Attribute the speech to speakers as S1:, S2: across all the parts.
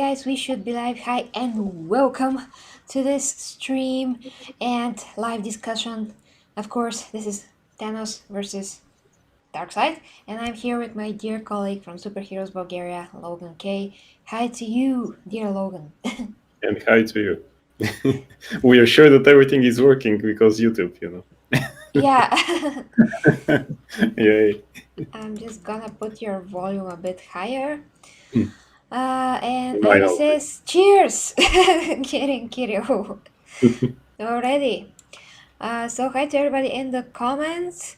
S1: Guys, we should be live. Hi and welcome to this stream and live discussion. Of course, this is Thanos versus Darkseid, and I'm here with my dear colleague from SuperHeroesBulgaria, Logan K. Hi to you, dear Logan.
S2: And hi to you. We are sure that everything is working because YouTube.
S1: Yeah.
S2: Yay.
S1: I'm just gonna put your volume a bit higher.
S2: Hmm.
S1: And
S2: I
S1: Ivy
S2: know.
S1: says, cheers! Kidding, Kiryu. Already. So hi to everybody in the comments.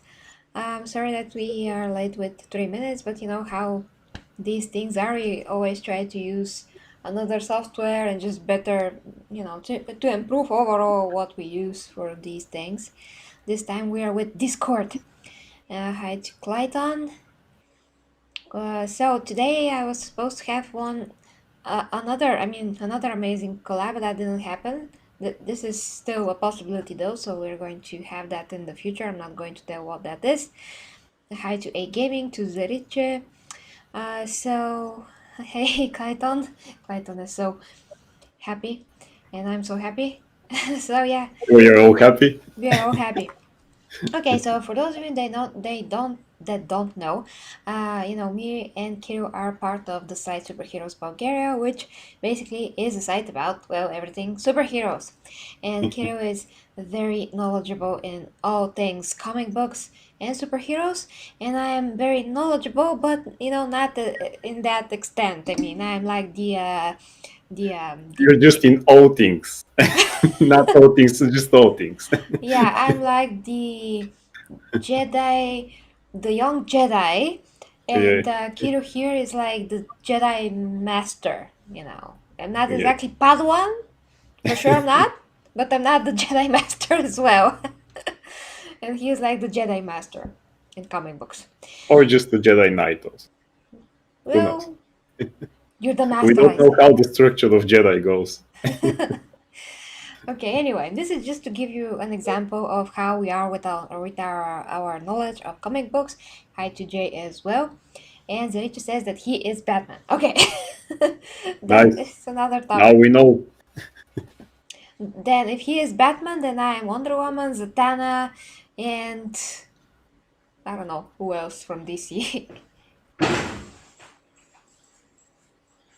S1: I'm sorry that we are late with 3 minutes, but you know how these things are. We always try to use another software and just better, to improve overall what we use for these things. This time we are with Discord. Hi to Clayton. So today I was supposed to have another amazing collab, but that didn't happen. This is still a possibility though, so we're going to have that in the future. I'm not going to tell what that is. Hi to A Gaming, to Zerice. So, hey Clayton. Clayton is so happy, and I'm so happy. So yeah.
S2: We are all happy.
S1: We are all happy. Okay, so for those of you that don't know, me and Kirill are part of the site Superheroes Bulgaria, which basically is a site about everything superheroes. And Kirill is very knowledgeable in all things comic books and superheroes, and I am very knowledgeable, but not in that extent. I mean, I'm like
S2: You're just in all things. Not all things, just all things.
S1: yeah, I'm like the Jedi, the young Jedi, and
S2: Yeah.
S1: Kiro here is like the Jedi Master. I'm not
S2: Yeah.
S1: exactly Padawan, for sure I'm not, but I'm not the Jedi Master as well. And he is like the Jedi Master in comic books.
S2: Or just the Jedi Knight also. Who knows?
S1: Well, you're the
S2: We
S1: Master,
S2: don't
S1: I
S2: know
S1: say.
S2: how the structure of Jedi goes.
S1: Okay, anyway, this is just to give you an example of how we are with our knowledge of comic books. Hi to Jay as well. And Zericha says that he is Batman. Okay. That
S2: Nice.
S1: is another
S2: Now
S1: topic.
S2: we know.
S1: Then if he is Batman, then I am Wonder Woman, Zatanna, and I don't know who else from DC.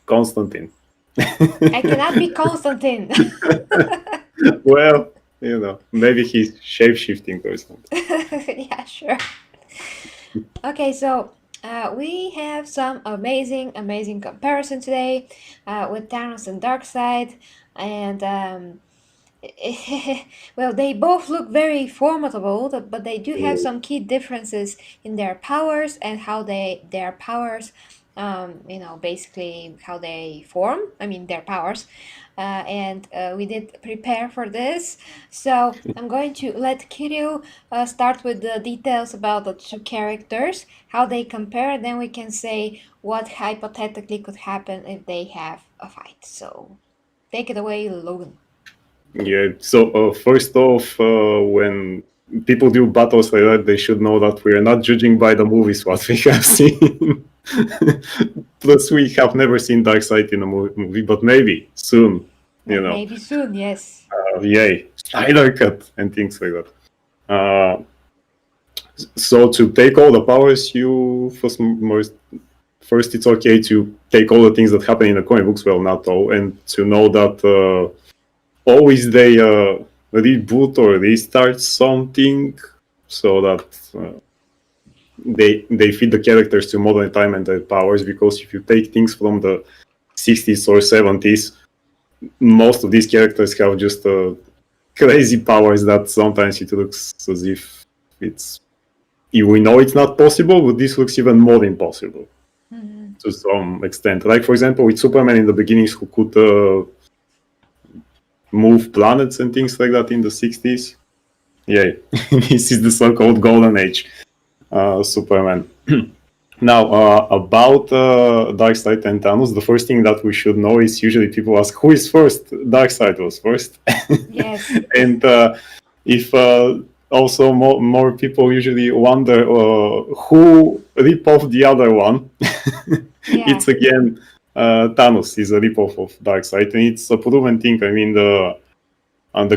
S2: Constantine.
S1: I cannot be Constantine.
S2: Well, maybe he's shape-shifting or something.
S1: Yeah, sure. Okay, so we have some amazing comparison today with Thanos and Darkseid, and well, they both look very formidable, but they do have some key differences in their powers and how their powers, basically how they form. I mean, their powers. And we did prepare for this. So I'm going to let Kirill start with the details about the two characters, how they compare, then we can say what hypothetically could happen if they have a fight. So take it away, Logan.
S2: Yeah, so first off, when people do battles like that, they should know that we are not judging by the movies what we have seen. Plus, we have never seen Darkseid in a movie, but maybe soon,
S1: Maybe soon, yes.
S2: Yay, Snyder Cut and things like that. So to take all the powers, you first it's okay to take all the things that happen in the comic books, well, not all, and to know that always they reboot or restart something so that they fit the characters to modern time and their powers, because if you take things from the 60s or 70s, most of these characters have just crazy powers that sometimes it looks as if we know it's not possible, but this looks even more impossible to some extent. Like, for example, with Superman in the beginnings, who could move planets and things like that in the 60s. Yeah, this is the so-called golden age Superman. Now, about Darkseid and Thanos, the first thing that we should know is usually people ask, who is first? Darkseid was first.
S1: Yes.
S2: And if also more people usually wonder who rip off the other one,
S1: Yeah.
S2: it's again Thanos is a ripoff of Darkseid, and it's a proven thing. I mean, the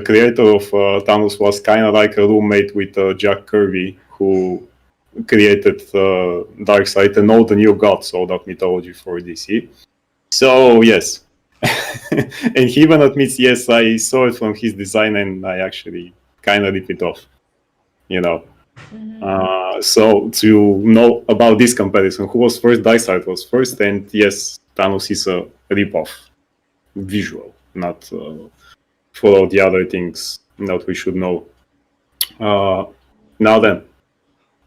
S2: creator of Thanos was kind of like a roommate with Jack Kirby, who created Darkseid and all the new gods, all that mythology for DC. So yes, and he even admits, yes, I saw it from his design, and I actually kind of ripped it off. You know. So to know about this comparison, who was first? Darkseid was first, and yes, Thanos is a ripoff, visual, not for all the other things that we should know. Now then,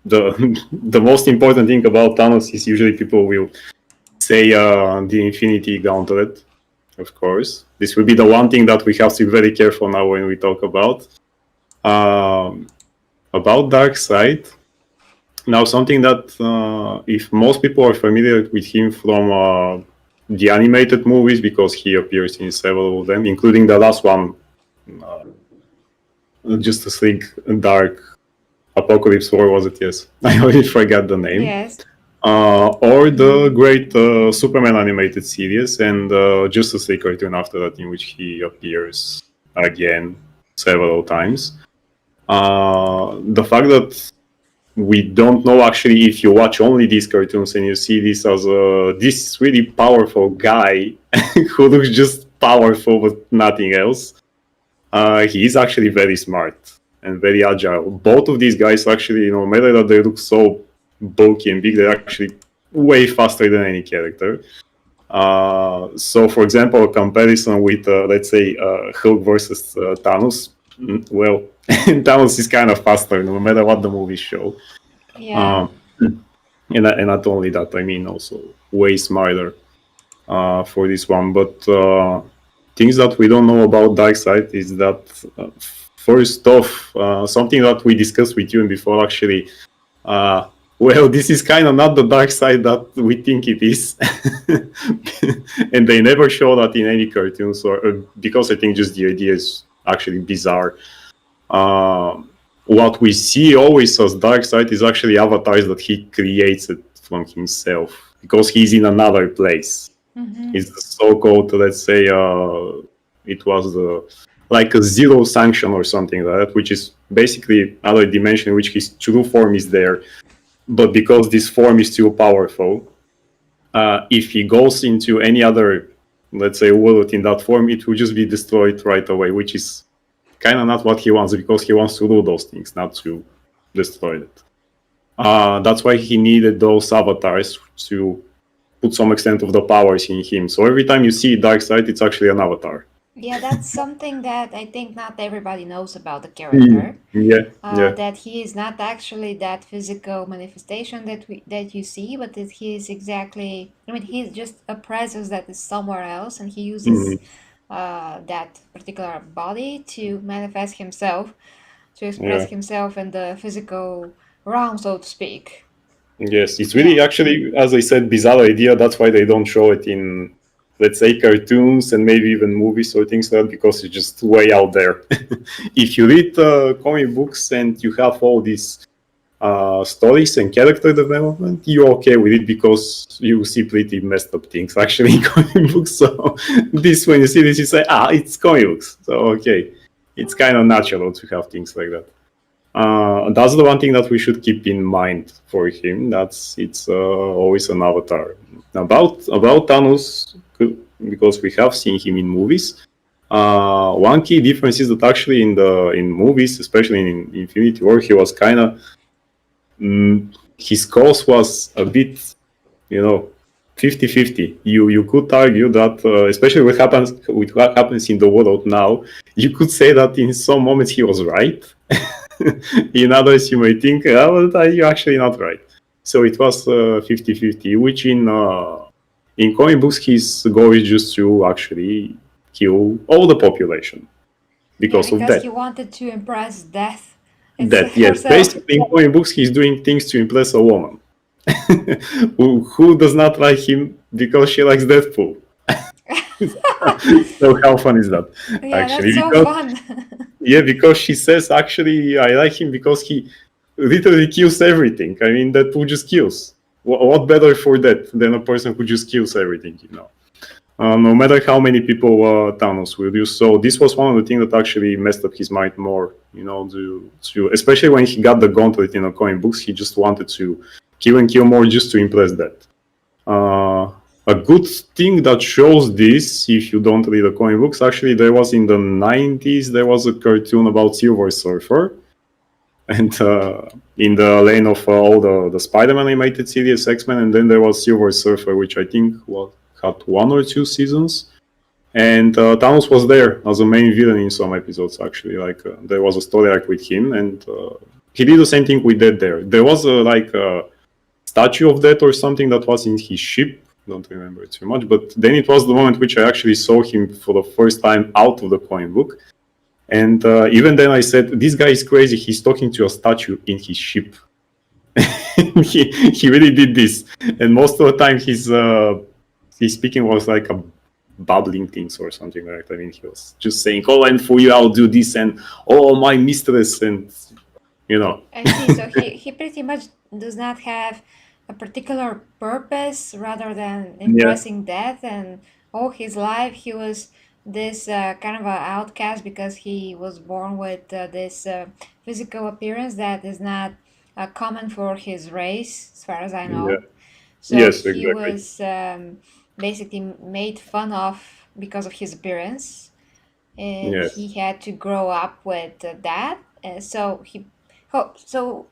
S2: the most important thing about Thanos is usually people will say the Infinity Gauntlet. Of course, this will be the one thing that we have to be very careful now when we talk about. About Darkseid, now something that if most people are familiar with him from the animated movies, because he appears in several of them, including the last one, Justice League Dark Apocalypse War, was it? Yes, I already forgot the name.
S1: Yes.
S2: Or the great Superman animated series and Justice League cartoon after that, in which he appears again several times. The fact that we don't know actually, if you watch only these cartoons and you see this as this really powerful guy who looks just powerful but nothing else, he is actually very smart and very agile. Both of these guys actually, no matter that they look so bulky and big, they're actually way faster than any character. So for example, a comparison with let's say Hulk versus Thanos, well, Thanos is kind of faster no matter what the movies show.
S1: Yeah.
S2: And not only that, I mean also way smarter for this one. But things that we don't know about Darkseid is that first off, something that we discussed with you before actually, well, this is kind of not the Darkseid that we think it is. And they never show that in any cartoons, or because I think just the idea is actually bizarre. What we see always as Darkseid is actually avatars that he creates it from himself, because he's in another place. It's the so-called, let's say, it was like a zero sanction or something like that, which is basically another dimension in which his true form is there. But because this form is too powerful, if he goes into any other, let's say, world in that form, it will just be destroyed right away, which is kind of not what he wants, because he wants to do those things, not to destroy it. That's why he needed those avatars to put some extent of the powers in him. So every time you see Darkseid, it's actually an avatar.
S1: Yeah, that's something that I think not everybody knows about the character.
S2: Yeah.
S1: That he is not actually that physical manifestation that you see, but that he is exactly. I mean, he's just a presence that is somewhere else, and he uses that particular body to manifest himself, to express himself in the physical realm, so to speak.
S2: Yes, it's really actually, as I said, bizarre idea. That's why they don't show it in, let's say, cartoons and maybe even movies or things like that, because it's just way out there. If you read comic books and you have all these stories and character development, you're okay with it, because you see pretty messed up things actually in comic books. So this, when you see this, you say, it's comic books. So okay, it's kind of natural to have things like that. That's the one thing that we should keep in mind for him. It's always an avatar. About Thanos, because we have seen him in movies. One key difference is that actually in movies, especially in Infinity War, he was kind of his cause was a bit, 50-50. You could argue that, especially with what happens in the world now, you could say that in some moments he was right. In others, you may think, you're actually not right. So it was 50-50, which in comic books, his goal is just to actually kill all the population because of death.
S1: He wanted to impress death.
S2: Yes. Basically, in comic books, he's doing things to impress a woman who does not like him because she likes Deadpool. So how fun is that?
S1: Yeah,
S2: actually,
S1: that's so fun.
S2: Yeah, because she says, actually, I like him because he literally kills everything. I mean, Deadpool just kills. What better for that than a person who just kills everything, no matter how many people Thanos will use. So this was one of the things that actually messed up his mind more, especially when he got the gauntlet in the comic books, he just wanted to kill and kill more just to impress that. A good thing that shows this, if you don't read the comic books, actually there was in the 90s, there was a cartoon about Silver Surfer. And in the lane of all the Spider-Man animated series, X-Men, and then there was Silver Surfer, which I think had 1 or 2 seasons. And Thanos was there as a main villain in some episodes, actually. There was a story arc with him, and he did the same thing with Death there. There was a statue of Death or something that was in his ship. Don't remember too much, but then it was the moment which I actually saw him for the first time out of the comic book. And even then I said, this guy is crazy. He's talking to a statue in his ship. he really did this. And most of the time his speaking was like a babbling things or something like that. I mean, he was just saying, oh, and for you I'll do this, and oh, my mistress, and
S1: I see. So he pretty much does not have a particular purpose rather than impressing death, and all his life he was this kind of an outcast because he was born with this physical appearance that is not common for his race, as far as I know.
S2: Yeah.
S1: So
S2: Yes,
S1: he
S2: exactly.
S1: was basically made fun of because of his appearance, and
S2: Yes.
S1: he had to grow up with that. So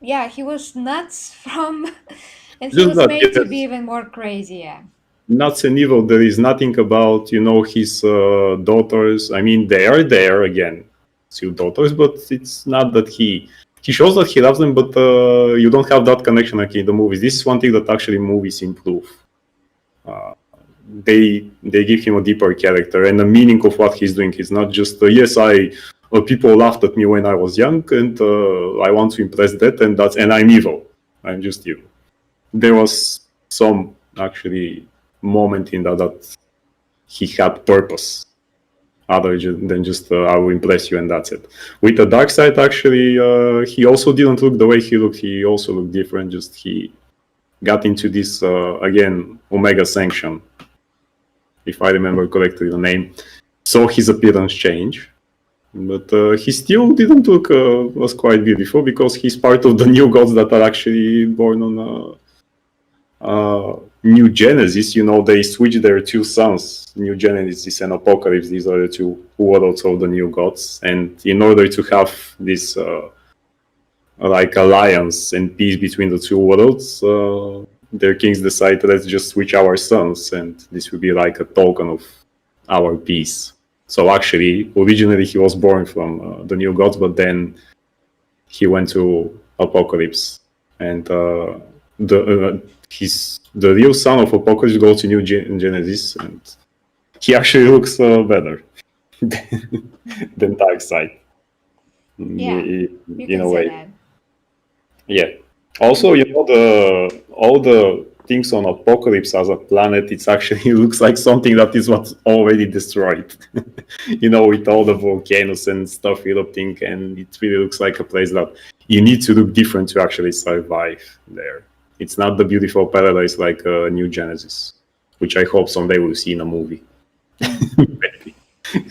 S1: yeah, he was nuts from, and he
S2: Just
S1: was
S2: that,
S1: made to
S2: yes.
S1: be even more crazy. Yeah.
S2: Nuts and evil. There is nothing about his daughters. I mean, they are there again, still daughters, but it's not that he shows that he loves them, but you don't have that connection like in the movies. This is one thing that actually movies improve. They give him a deeper character and the meaning of what he's doing. It's not just yes, people laughed at me when I was young, and I want to impress that, and I'm evil. I'm just evil. There was some actually moment in that he had purpose other than just I will impress you and that's it. With the Darkseid, actually, he also didn't look the way he looked. He also looked different. Just he got into this again Omega Sanction, if I remember correctly the name. Saw his appearance change, but he still didn't look was quite beautiful because he's part of the new gods that are actually born on New Genesis. They switch their 2 sons, New Genesis and Apocalypse. These are the 2 worlds of the new gods, and in order to have this alliance and peace between the 2 worlds, their kings decide, let's just switch our sons, and this will be like a token of our peace. So actually, originally he was born from the new gods, but then he went to Apocalypse, and the real son of Apocalypse goes to New Genesis, and he actually looks better than Darkseid.
S1: Yeah, you
S2: In
S1: can
S2: a
S1: say
S2: way.
S1: that.
S2: Yeah. Also, all the things on Apocalypse as a planet, it's actually looks like something that is what's already destroyed. With all the volcanoes and stuff erupting, and it really looks like a place that you need to look different to actually survive there. It's not the beautiful paradise like New Genesis, which I hope someday we'll see in a movie. Maybe.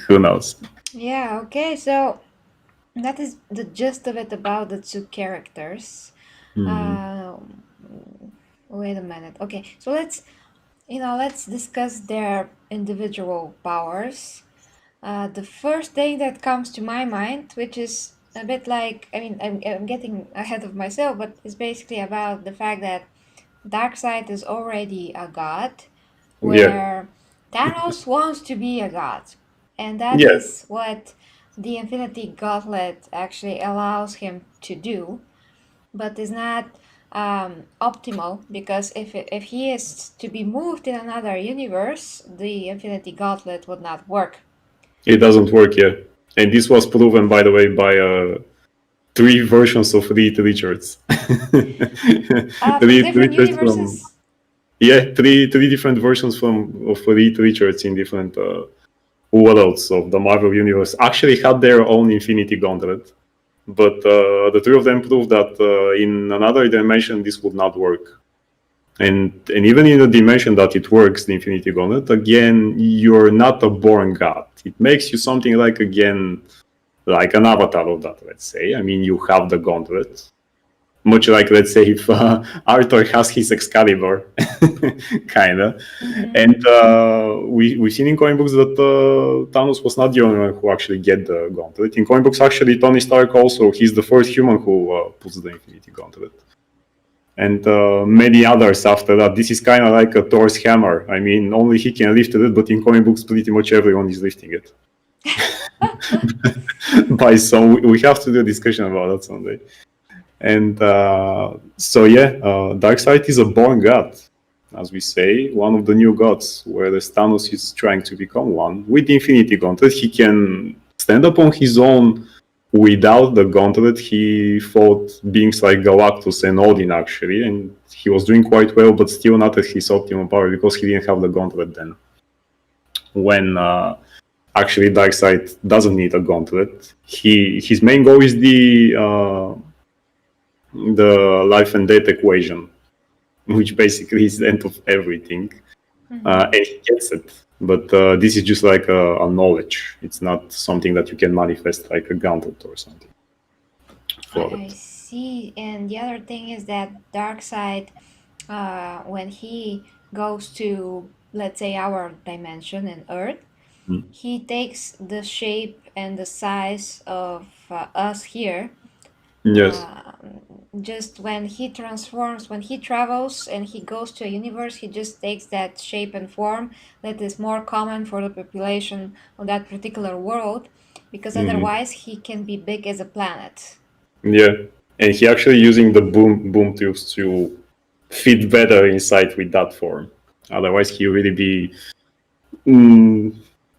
S2: Who knows?
S1: Yeah, okay, so that is the gist of it about the 2 characters. Wait a minute. Okay, so let's discuss their individual powers. The first thing that comes to my mind, which is a bit like, I mean, I'm getting ahead of myself, but it's basically about the fact that Darkseid is already a god,
S2: Yeah.
S1: where Thanos wants to be a god. And that
S2: Yeah.
S1: is what the Infinity Gauntlet actually allows him to do, but is not optimal, because if he is to be moved in another universe, the Infinity Gauntlet would not work.
S2: It doesn't work yet. And this was proven, by the way, by 3 versions of Reed Richards.
S1: From
S2: Reed
S1: different
S2: Richards from
S1: universes.
S2: three different versions of Reed Richards in different worlds of the Marvel Universe actually had their own Infinity Gauntlet. But the 3 of them proved that in another dimension this would not work. And even in the dimension that it works, the Infinity Gauntlet, again, you're not a born god. It makes you something like, again, like an avatar of that, let's say. I mean, you have the gauntlet. Much like, let's say, if Arthur has his Excalibur, kind of. And we've seen in comic books that Thanos was not the only one who actually get the gauntlet. In comic books, actually, Tony Stark also, he's the first human who puts the Infinity Gauntlet. And many others after that. This is kind of like a Thor's hammer. I mean, only he can lift it, but in comic books, pretty much everyone is lifting it. By some, we have to do a discussion about that someday. And Darkseid is a born god, as we say, one of the new gods, whereas Thanos is trying to become one. With the Infinity Gauntlet, he can stand up on his own. Without the gauntlet, he fought beings like Galactus and Odin, actually, and he was doing quite well, but still not at his optimum power because he didn't have the gauntlet then. When actually Darkseid doesn't need a gauntlet, his main goal is the life and death equation, which basically is the end of everything, and he gets it. But this is just like a knowledge. It's not something that you can manifest like a gauntlet or something.
S1: I see. And the other thing is that Darkseid, when he goes to, let's say, our dimension in Earth, he takes the shape and the size of us here.
S2: Yes.
S1: Just when he transforms, when he travels and he goes to a universe, he just takes that shape and form that is more common for the population of that particular world, because otherwise he can be big as a planet.
S2: Yeah, and he actually using the boom tubes to fit better inside with that form. Otherwise, he really be,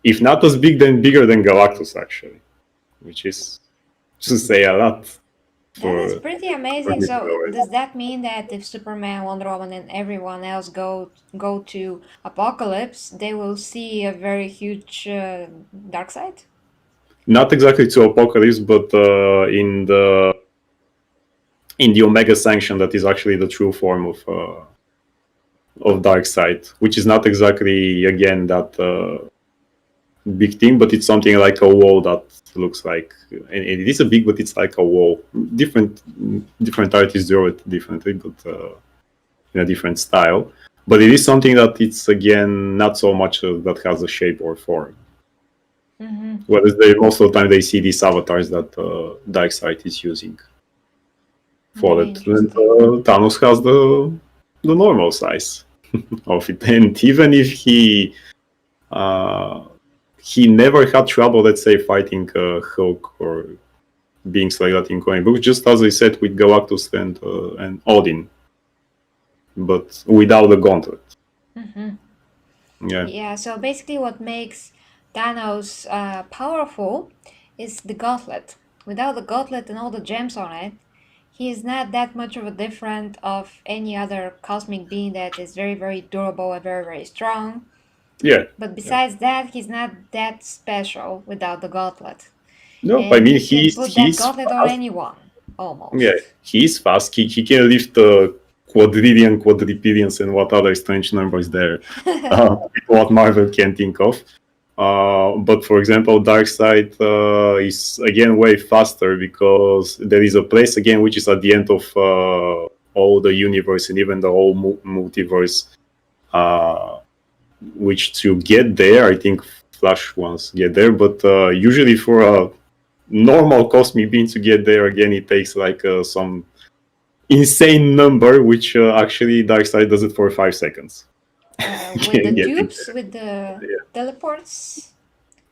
S2: if not as big, then bigger than Galactus, actually, which is to say a lot.
S1: That is pretty amazing. So does that mean that if Superman, Wonder Woman, and everyone else go to Apocalypse, they will see a very huge Darkseid?
S2: Not exactly to Apocalypse, but in the Omega Sanction, that is actually the true form of Darkseid, which is not exactly, again, that big thing, but it's something like a wall that looks like, and it is a big, but it's like a wall. Different artists draw it differently, but in a different style. But it is something that it's, again, not so much that has a shape or form. Whereas most of the time they see these avatars that Darkseid is using for it. And Thanos has the normal size of it, and even if he never had trouble, let's say, fighting Hulk or beings like that in comic books, just as I said with Galactus and Odin, but without the gauntlet.
S1: Yeah, so basically what makes Thanos powerful is the gauntlet. Without the gauntlet and all the gems on it, he is not that much of a different of any other cosmic being that is very, very durable and very, very strong.
S2: Yeah.
S1: But besides that, he's not that special without the gauntlet.
S2: No,
S1: And
S2: I mean,
S1: he's put that gauntlet on anyone, almost.
S2: Yeah, he's fast. He can lift quadrillions, and what other strange numbers there, what Marvel can think of. But for example, Darkseid is again way faster because there is a place again which is at the end of all the universe and even the whole multiverse. Which to get there, I think Flash wants to get there, but usually for a normal cosmic being to get there, again, it takes like some insane number, which actually Darkseid does it for 5 seconds.
S1: With the tubes, with the teleports?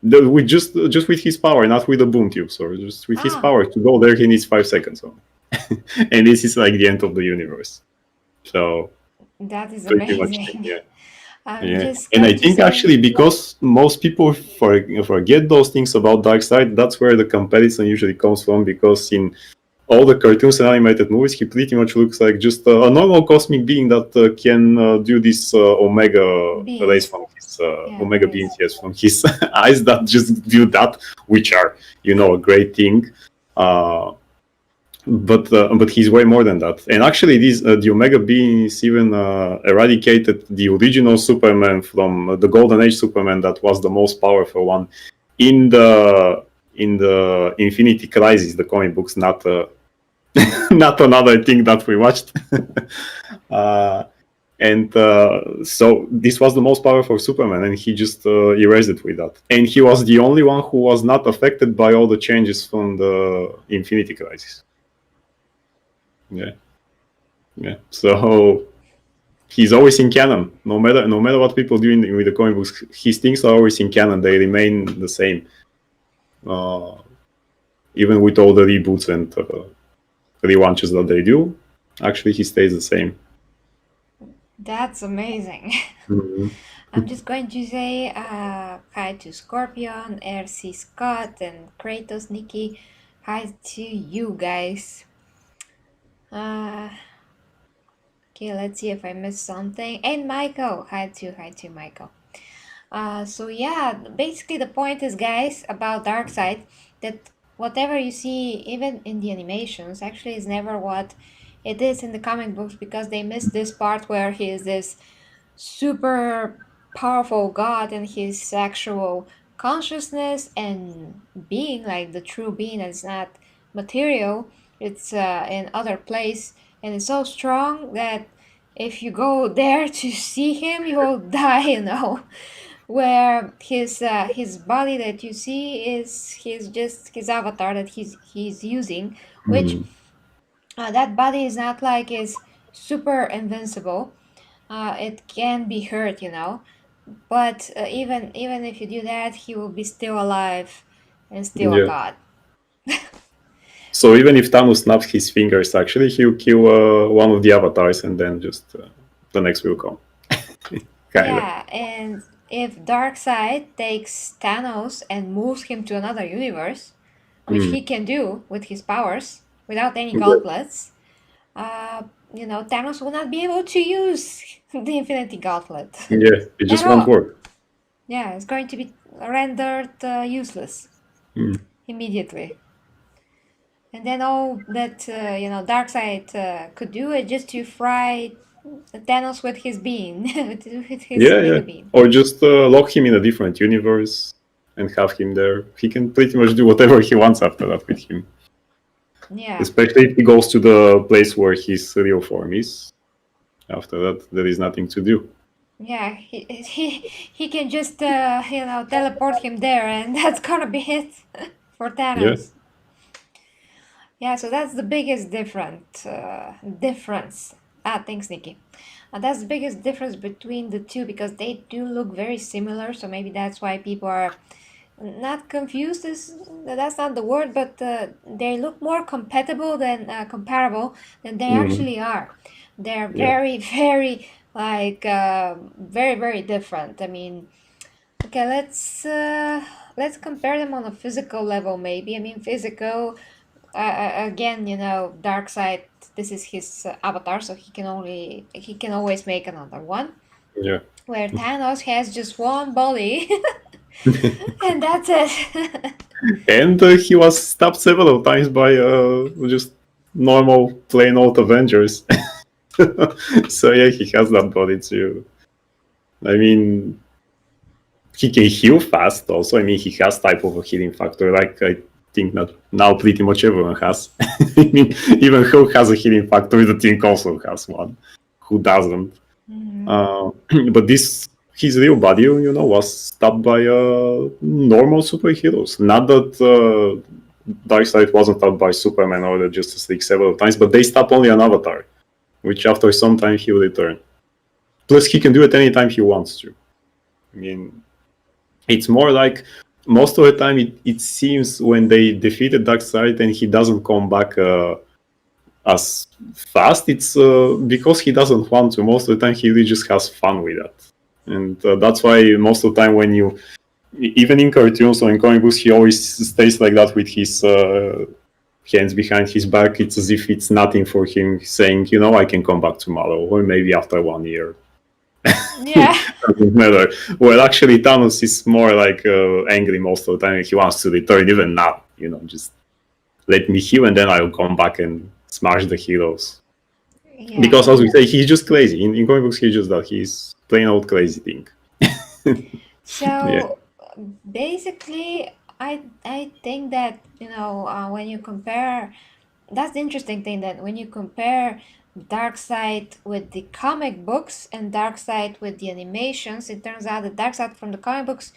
S2: With just with his power, not with the boom tubes, or just with his power to go there, he needs 5 seconds only. And this is like the end of the universe. So
S1: that is amazing.
S2: And I think actually because most people forget those things about Darkseid, that's where the comparison usually comes from, because in all the cartoons and animated movies, he pretty much looks like just a normal cosmic being that can do this Omega rays from his Omega beings, yes, from his eyes that just do that, which are, a great thing. but he's way more than that. And actually, the Omega beings even eradicated the original Superman from the Golden Age Superman that was the most powerful one in the Infinity Crisis, the comic books, not not another thing that we watched. So this was the most powerful Superman, and he just erased it with that. And he was the only one who was not affected by all the changes from the Infinity Crisis. Yeah. So he's always in canon. No matter what people do with the comic books, his things are always in canon. They remain the same, even with all the reboots and relaunches that they do. Actually, he stays the same.
S1: That's amazing.
S2: Mm-hmm.
S1: I'm just going to say hi to Scorpion, RC Scott, and Kratos Nikki. Hi to you guys. Okay, let's see if I missed something. And Michael. Hi to Michael. So yeah, basically the point is, guys, about Darkseid, that whatever you see, even in the animations, actually is never what it is in the comic books, because they missed this part where he is this super powerful god and his actual consciousness and being, like the true being that's not material, it's in other place, and it's so strong that if you go there to see him, you will die, you know. Where his body that you see is just his avatar that he's using, which that body is not like is super invincible. It can be hurt, you know, but even if you do that, he will be still alive and still a god.
S2: So even if Thanos snaps his fingers, actually he'll kill one of the avatars, and then just the next will come.
S1: Yeah, and if Darkseid takes Thanos and moves him to another universe, which he can do with his powers without any gauntlets, you know, Thanos will not be able to use the Infinity Gauntlet.
S2: Yeah, it just won't work.
S1: Yeah, it's going to be rendered useless immediately. And then all that, you know, Darkseid could do is just to fry Thanos with his beam, with his mega beam.
S2: Or just lock him in a different universe and have him there. He can pretty much do whatever he wants after that with him.
S1: Yeah.
S2: Especially if he goes to the place where his real form is. After that, there is nothing to do.
S1: Yeah, he can just you know, teleport him there, and that's gonna be it for Thanos. Yeah, so that's the biggest difference. Thanks, Nikki. That's the biggest difference between the two, because they do look very similar. So maybe that's why people are not confused. That's not the word, but they look more compatible than comparable than they actually are. They're very, very like very, very different. I mean, okay, let's compare them on a physical level. Maybe, I mean, physical. Again, you know, Darkseid, this is his avatar, so he can always make another one.
S2: Yeah.
S1: Where Thanos has just one body, and that's it.
S2: And he was stopped several times by just normal plain old Avengers. So yeah, he has that body too. I mean, he can heal fast also. I mean, he has type of a healing factor, like I think that now pretty much everyone has. I mean, even Hulk has a healing factor. The Thing also has one. Who doesn't? But his real body, you know, was stopped by normal superheroes. Not that Darkseid wasn't stopped by Superman or the Justice League several times, but they stopped only an Avatar, which after some time he will return. Plus, he can do it anytime he wants to. I mean, it's more like most of the time it seems when they defeated Darkseid and he doesn't come back as fast, it's because he doesn't want to. Most of the time he really just has fun with that. And that's why most of the time when you, even in cartoons or in comic books, he always stays like that with his hands behind his back. It's as if it's nothing for him, saying, you know, I can come back tomorrow or maybe after 1 year.
S1: Yeah.
S2: Doesn't matter. Well, actually, Thanos is more like angry most of the time. He wants to return, even now, you know, just let me heal, and then I'll come back and smash the heroes.
S1: Yeah.
S2: Because as we say, he's just crazy. In comic books, he's just that. He's plain old crazy thing.
S1: So basically, I think that when you compare, that's the interesting thing, that when you compare Darkseid with the comic books and Darkseid with the animations, it turns out that Darkseid from the comic books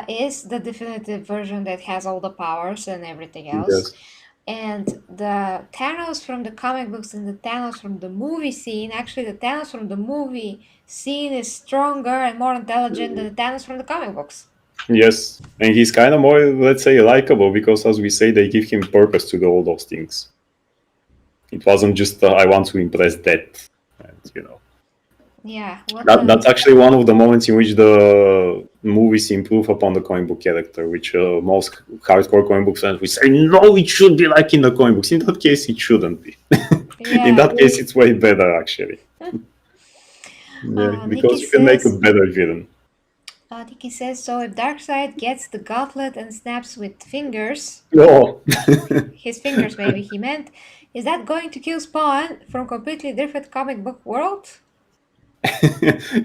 S1: is the definitive version that has all the powers and everything else.
S2: Yes.
S1: And the Thanos from the comic books and the Thanos from the movie scene, actually the Thanos from the movie scene is stronger and more intelligent than the Thanos from the comic books.
S2: Yes, and he's kind of more, let's say, likable, because as we say, they give him purpose to do all those things. It wasn't just I want to impress Death, and
S1: Yeah.
S2: that's actually one of the moments in which the movies improve upon the comic book character, which most hardcore comic book fans will say, no, it should be like in the comic books. In that case, it shouldn't be. In that case, it's way better, actually. Because
S1: Nikki
S2: you can make a
S1: says,
S2: better villain.
S1: Nikki says, so if Darkseid gets the gauntlet and snaps with fingers,
S2: Oh.
S1: his fingers maybe he meant, is that going to kill Spawn from completely different comic book world?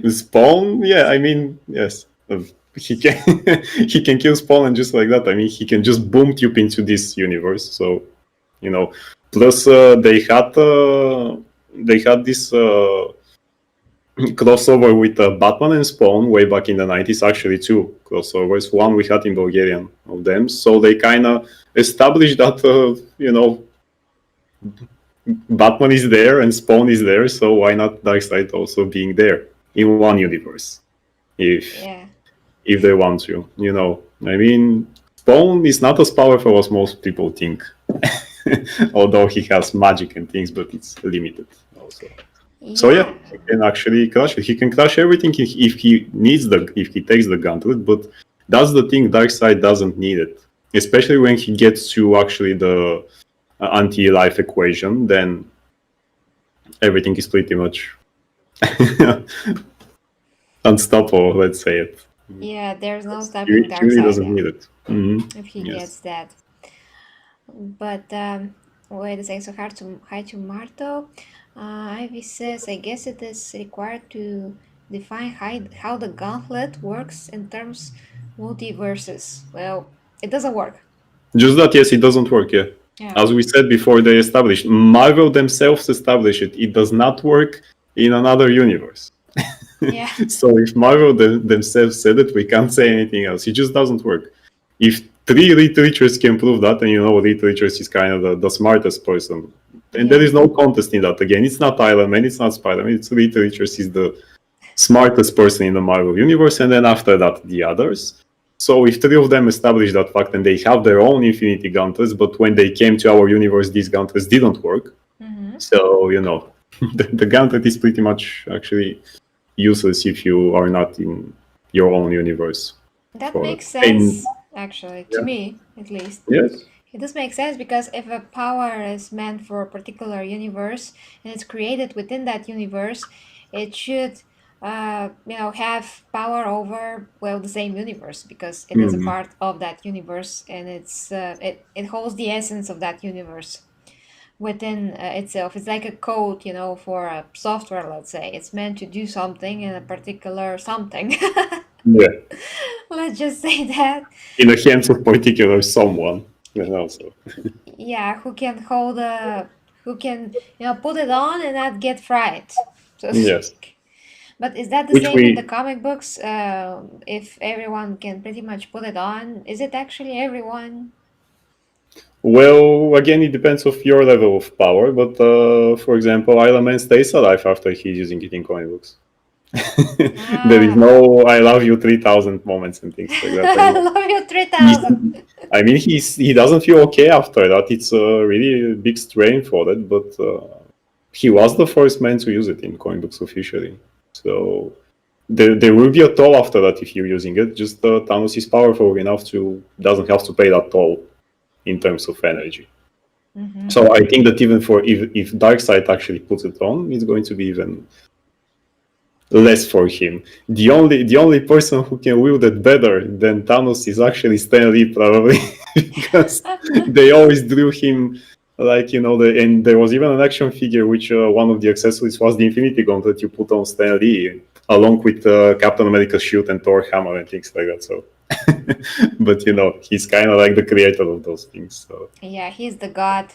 S2: Spawn, yeah, I mean, yes, he can kill Spawn, and just like that, I mean, he can just boom tube into this universe. So, plus they had this crossover with Batman and Spawn way back in the 90s. Actually, two crossovers. One we had in Bulgarian of them, so they kind of established that Batman is there and Spawn is there, so why not Darkseid also being there in one universe, if they want to, I mean, Spawn is not as powerful as most people think, although he has magic and things, but it's limited also. So yeah, he can actually crush it. He can crush everything if he takes the gauntlet, but that's the thing, Darkseid doesn't need it, especially when he gets to actually the anti-life equation, then everything is pretty much unstoppable, let's say it.
S1: Yeah, there's no stopping Darkseid.
S2: He really doesn't need it.
S1: If he gets that. But wait a second, so hi to Marto. Ivy says, I guess it is required to define how the gauntlet works in terms multiverses. Well, it doesn't work.
S2: Just that, yes, it doesn't work, yeah. As we said before, they established, Marvel themselves established it. It does not work in another universe.
S1: Yeah.
S2: So if Marvel themselves said it, we can't say anything else. It just doesn't work. If 3 Reed Richards can prove that, and Reed Richards is kind of the smartest person, and there is no contest in that. Again, it's not Iron Man, it's not Spider-Man, it's Reed Richards is the smartest person in the Marvel universe, and then after that, the others. So if 3 of them establish that fact, and they have their own Infinity Gauntlets, but when they came to our universe, these gauntlets didn't work. So, the gauntlet is pretty much actually useless if you are not in your own universe.
S1: That makes sense, actually, to me, at least.
S2: Yes.
S1: It does make sense, because if a power is meant for a particular universe, and it's created within that universe, it should have power over the same universe, because it is a part of that universe, and it holds the essence of that universe within itself. It's like a code, for a software, let's say. It's meant to do something in a particular something.
S2: Yeah.
S1: Let's just say that.
S2: In the hands of particular someone, also.
S1: Yeah, who can put it on and not get fried. So
S2: yes.
S1: But is that the same in the comic books? If everyone can pretty much put it on, is it actually everyone?
S2: Well, again, it depends on your level of power, but for example, Iron Man stays alive after he's using it in comic books. There is no I love you 3000 moments and things like that.
S1: I love you 3000.
S2: I mean, he doesn't feel okay after that. It's a really big strain for it, but he was the first man to use it in comic books officially. So there will be a toll after that if you're using it. Just Thanos is powerful enough doesn't have to pay that toll in terms of energy. So I think that even if Darkseid actually puts it on, it's going to be even less for him. The only person who can wield it better than Thanos is actually Stan Lee, probably, because they always drew him like, and there was even an action figure which one of the accessories was the Infinity Gauntlet you put on Stan Lee along with Captain America's shield and Thor hammer and things like that. So, but he's kind of like the creator of those things. So
S1: Yeah, he's the god.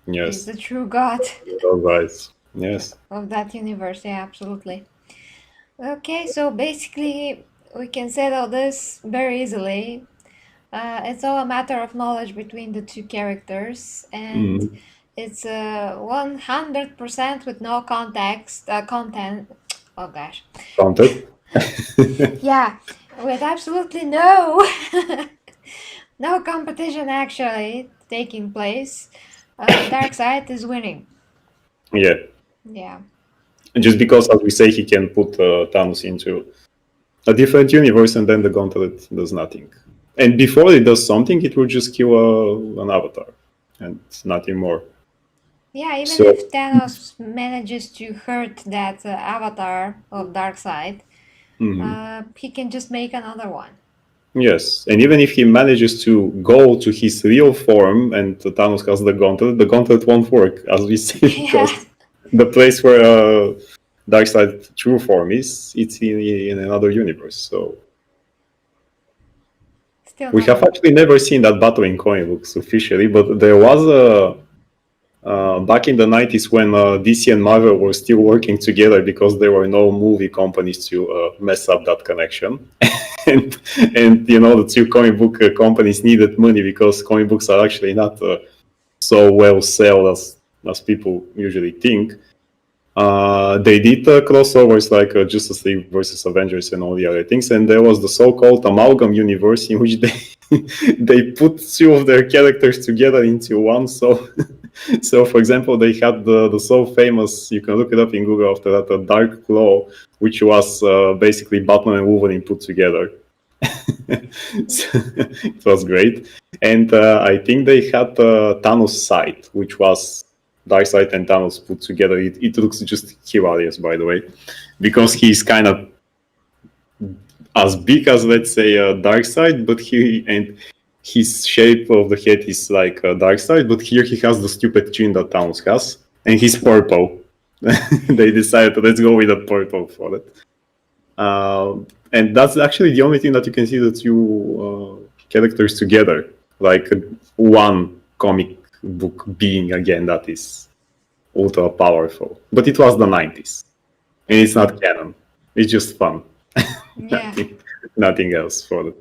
S1: He's
S2: yes,
S1: the true god
S2: all right, yes.
S1: of that universe. Yeah, absolutely. Okay, so basically, we can settle this very easily. It's all a matter of knowledge between the two characters, and
S2: Mm,
S1: it's 100% with no content. Oh gosh.
S2: counted.
S1: Yeah, with absolutely no no competition actually taking place. Darkseid is winning.
S2: Yeah.
S1: Yeah.
S2: Just because, as we say, he can put Thanos into a different universe, and then the Gauntlet does nothing. And before it does something, it will just kill an avatar, and nothing more.
S1: Yeah, even
S2: So
S1: if Thanos manages to hurt that avatar of Darkseid, he can just make another one.
S2: yes, and even if he manages to go to his real form, and Thanos has the Gauntlet won't work, as we say,
S1: Yeah,
S2: because the place where Darkseid true form is, it's in another universe. So
S1: still
S2: we
S1: not
S2: have
S1: good.
S2: actually never seen that battle in comic books officially, but there was back in the 90s when DC and Marvel were still working together because there were no movie companies to mess up that connection. and the two comic book companies needed money because comic books are actually not so well sold as people usually think. They did crossovers like Justice League versus Avengers and all the other things, and there was the so-called amalgam universe in which they they put two of their characters together into one. So for example, they had the so famous, you can look it up in Google after that, a Dark Claw, which was basically Batman and Wolverine put together. So, it was great. And I think they had Thanos Sight, which was Darkseid and Thanos put together. It looks just hilarious, by the way, because he's kind of as big as, let's say, Darkseid, but his shape of the head is like Darkseid, but here he has the stupid chin that Thanos has, and he's purple. They decided to let's go with a purple for it. And that's actually the only thing that you can see the two characters together, like one comic book being again that is ultra powerful. But it was the 90s, and it's not canon. It's just fun.
S1: Yeah.
S2: nothing else for it.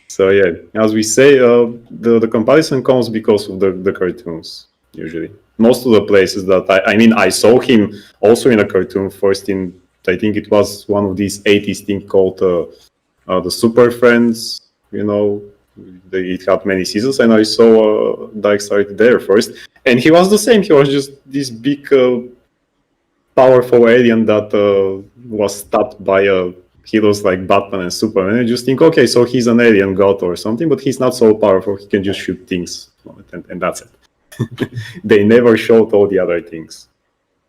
S2: So yeah, as we say, the comparison comes because of the cartoons usually. Most of the places that I saw him also in a cartoon first in, I think it was one of these 80s things called the Super Friends. It had many seasons, and I saw Darkseid there first, and he was the same. He was just this big, powerful alien that was stopped by heroes like Batman and Superman. And you just think, okay, so he's an alien god or something, but he's not so powerful. He can just shoot things, and that's it. They never showed all the other things.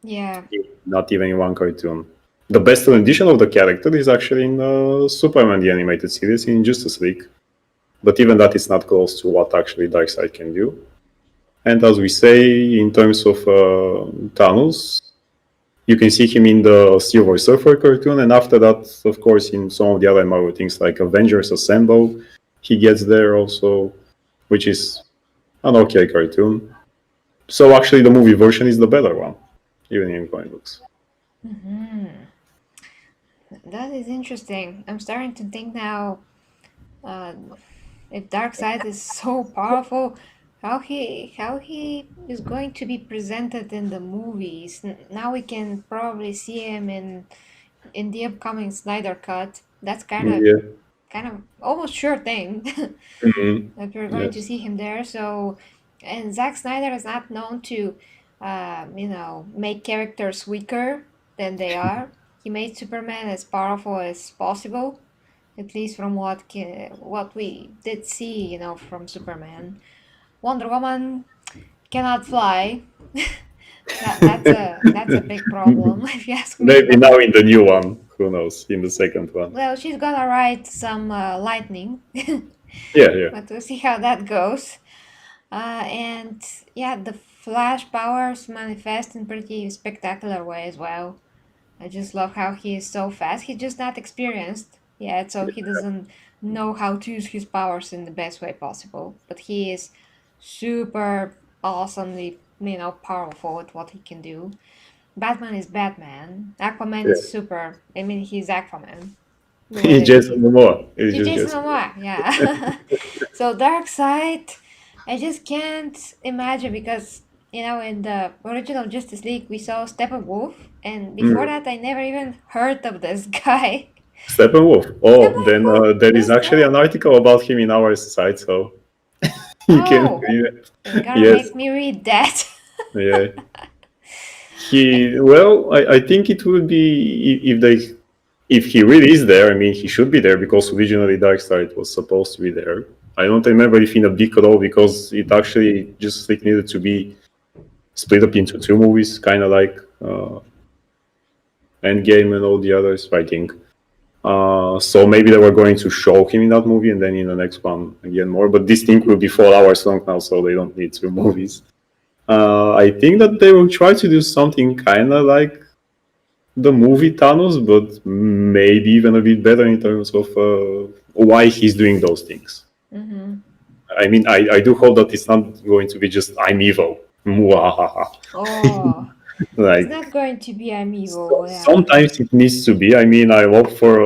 S1: Yeah.
S2: Not even in one cartoon. The best rendition of the character is actually in Superman, the animated series, in Justice League. But even that is not close to what actually Darkseid can do. And as we say, in terms of Thanos, you can see him in the Silver Surfer cartoon, and after that, of course, in some of the other Marvel things like Avengers Assemble, he gets there also, which is an okay cartoon. So actually, the movie version is the better one, even in comic books.
S1: That is interesting. I'm starting to think now, if Darkseid is so powerful, how he is going to be presented in the movies. Now we can probably see him in the upcoming Snyder Cut. That's kind of almost sure thing
S2: Mhm.
S1: that we're going to
S2: Yes.
S1: see him there. So, and Zack Snyder is not known to, make characters weaker than they are. He made Superman as powerful as possible, at least from what we did see, from Superman. Wonder Woman cannot fly. That's a big problem, if you ask me.
S2: Maybe now in the new one, who knows? In the second one,
S1: Well, she's gonna ride some lightning,
S2: yeah.
S1: but we'll see how that goes. And yeah, the Flash powers manifest in pretty spectacular way as well. I just love how he is so fast. He's just not experienced yet, so he doesn't know how to use his powers in the best way possible. But he is super awesomely, powerful at what he can do. Batman is Batman. Aquaman
S2: Yeah.
S1: is super. I mean, he's Aquaman. The way
S2: He's
S1: that
S2: Jason Momoa. He's
S1: He's
S2: just
S1: Jason Momoa, yeah. So Darkseid, I just can't imagine because in the original Justice League we saw Steppenwolf, and before that I never even heard of this guy.
S2: Steppenwolf. Oh, then
S1: Steppenwolf,
S2: there is
S1: who's
S2: actually an
S1: that?
S2: article about him in our site, so you can
S1: Oh,
S2: read it.
S1: you're gonna
S2: Yes,
S1: make me read that.
S2: yeah. I think it would be if he really is there. I mean, he should be there because originally Darkseid was supposed to be there. I don't remember if in a big role because it actually just like needed to be split up into two movies, kind of like Endgame and all the others. I think. So maybe they were going to show him in that movie and then in the next one again more. But this thing will be 4 hours long now, so they don't need two movies. I think that they will try to do something kind of like the movie Thanos, but maybe even a bit better in terms of why he's doing those things.
S1: Mm-hmm.
S2: I mean, I do hope that it's not going to be just I'm evil. Mwahaha.
S1: Oh, it's
S2: Like
S1: not going to be I'm evil, yeah.
S2: sometimes it needs to be. I mean, I hope for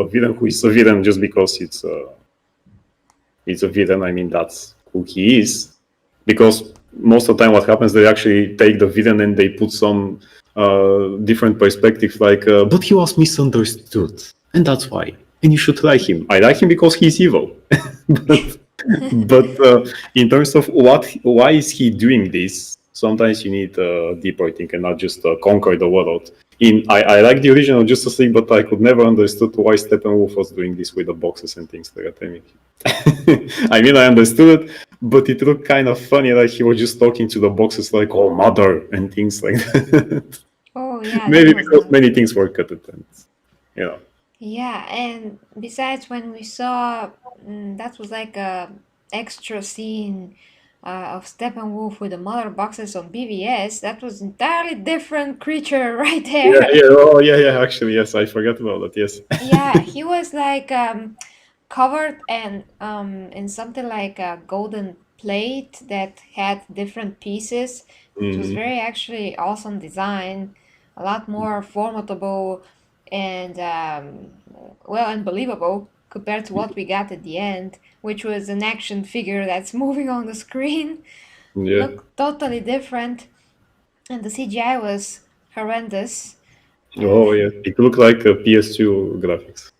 S2: a villain who is a villain just because it's a villain. I mean, that's who he is. Because most of the time, what happens, they actually take the villain and they put some different perspective, like, but he was misunderstood, and that's why. And you should like him. I like him because he's evil. but in terms of why is he doing this? Sometimes you need deeper think and not just conquer the world. I like the original Justice League, but I could never understood why Steppenwolf was doing this with the boxes and things like that. I mean, I mean, I understood it, but it looked kind of funny, like he was just talking to the boxes like, "Oh, mother," and things like that.
S1: Oh, yeah, that
S2: Maybe
S1: was
S2: because
S1: not.
S2: many things were cut, and you know.
S1: Yeah, and besides, when we saw that was like a extra scene of Steppenwolf with the mother boxes on BVS, that was entirely different creature right
S2: Yeah,
S1: there.
S2: yeah, oh, yeah. Actually, yes, I forgot about that. Yes.
S1: Yeah, he was like covered and in something like a golden plate that had different pieces. It was
S2: Mhm.
S1: very actually awesome design, a lot more formidable and well, unbelievable compared to what we got at the end, which was an action figure that's moving on the screen.
S2: Yeah.
S1: Looked totally different, and the CGI was horrendous. Uh,
S2: Oh, yeah. It looked like a PS2 graphics.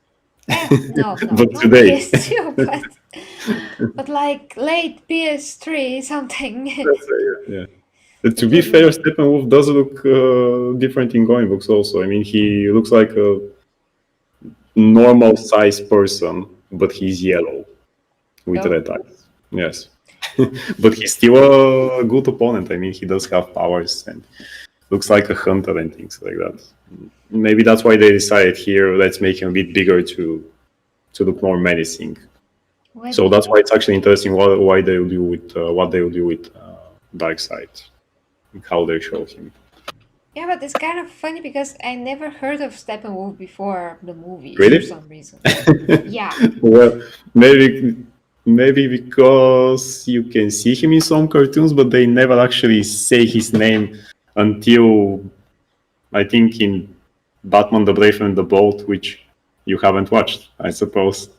S1: no, no,
S2: But
S1: not
S2: today,
S1: PS2, but like late PS3 something.
S2: yeah. To
S1: It
S2: be
S1: was
S2: fair,
S1: really
S2: Steppenwolf does look different in comic books also. I mean, he looks like a normal sized person, but he's yellow with
S1: oh,
S2: red eyes. Yes. But he's still a good opponent. I mean, he does have powers and looks like a hunter and things like that. Maybe that's why they decided here, let's make him a bit bigger to look more menacing.
S1: what?
S2: So that's why it's actually interesting why they will do with what they will do with Darkseid, how they show him.
S1: Yeah, but it's kind of funny because I never heard of Steppenwolf before the movies for
S2: Really?
S1: some reason. Yeah.
S2: Well, maybe because you can see him in some cartoons, but they never actually say his name until I think in Batman the Brave and the Bold, which you haven't watched, I suppose.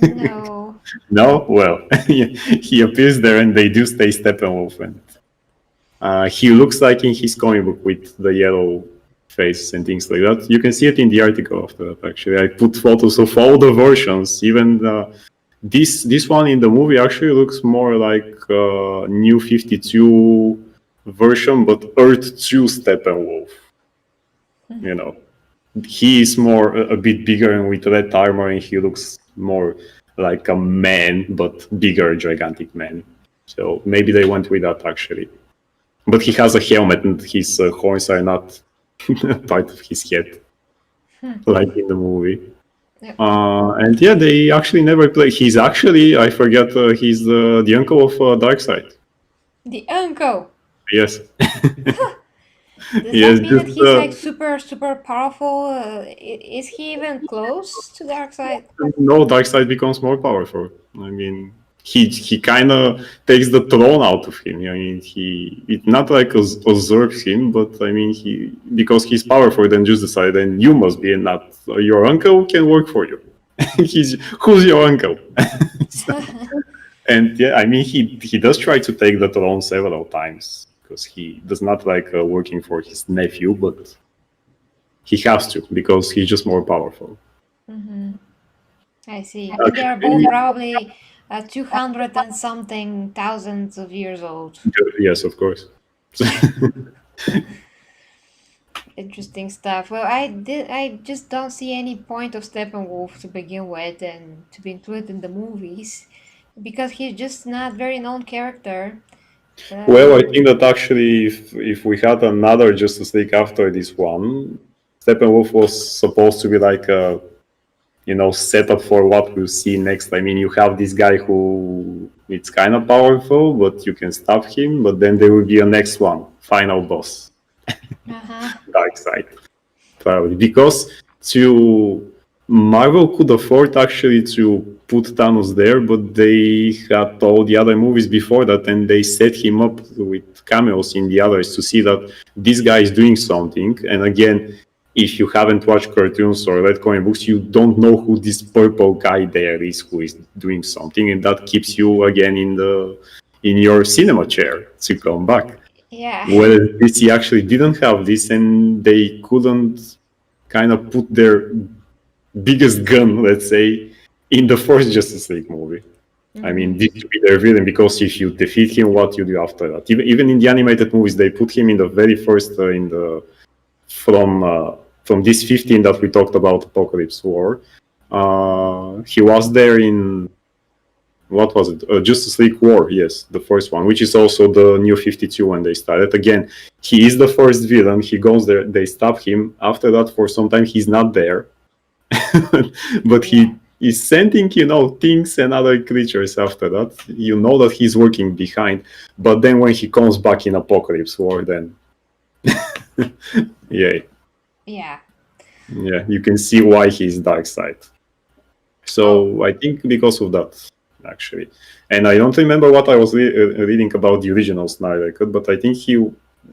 S1: No.
S2: No? Well, he appears there and they do stay Steppenwolf. And he looks like in his comic book with the yellow face and things like that. You can see it in the article of that, actually. I put photos of all the versions. Even this one in the movie actually looks more like New 52 version, but Earth 2 Steppenwolf. You know, he is more a bit bigger and with red armor, and he looks more like a man, but bigger, gigantic man. So maybe they went with that actually. but he has a helmet and his horns are not part of his head, like in the movie.
S1: Yep.
S2: And yeah, they actually never play. He's actually, I forget, he's the uncle of Darkseid.
S1: The uncle.
S2: Yes.
S1: Does
S2: Yes,
S1: that mean that
S2: just
S1: he's like super powerful? Is he even close to Darkseid?
S2: no, Darkseid becomes more powerful. I mean, he kind of takes the throne out of him. I mean, it not like usurps him, but I mean, because he's powerful, then just decide, then you must be, and not your uncle can work for you. Who's your uncle? And yeah, I mean, he does try to take the throne several times because he does not like working for his nephew, but he has to because he's just more powerful.
S1: I see. And they're both probably 200 and something thousands of years old.
S2: Yes, of course.
S1: Interesting stuff. Well, I just don't see any point of Steppenwolf to begin with and to be included in the movies because he's just not very known character.
S2: Well, I think that actually, if we had another Justice League after this one, Steppenwolf was supposed to be like a, set up for what we'll see next. I mean, you have this guy who it's kind of powerful, but you can stop him. But then there will be a next one, final boss, Darkseid, probably because Marvel could afford actually to put Thanos there, but they had all the other movies before that, and they set him up with cameos in the others to see that this guy is doing something. And again, if you haven't watched cartoons or read comic books, you don't know who this purple guy there is who is doing something, and that keeps you again in your cinema chair to come back.
S1: Yeah.
S2: Whereas DC actually didn't have this, and they couldn't kind of put their biggest gun, let's say, in the first Justice League movie. I mean, this would be their villain, because if you defeat him, what you do after that? Even in the animated movies, they put him in the very first, from this 15 that we talked about, Apocalypse War. He was there in, what was it? Justice League War, yes, the first one, which is also the New 52 when they started. Again, he is the first villain. He goes there, they stop him. After that, for some time, he's not there. But he is sending, things and other creatures after that. You know that he's working behind. But then when he comes back in Apocalypse War, then yeah, you can see why he's Darkseid. So I think because of that, actually. And I don't remember what I was reading about the original Snyder Cut, but I think he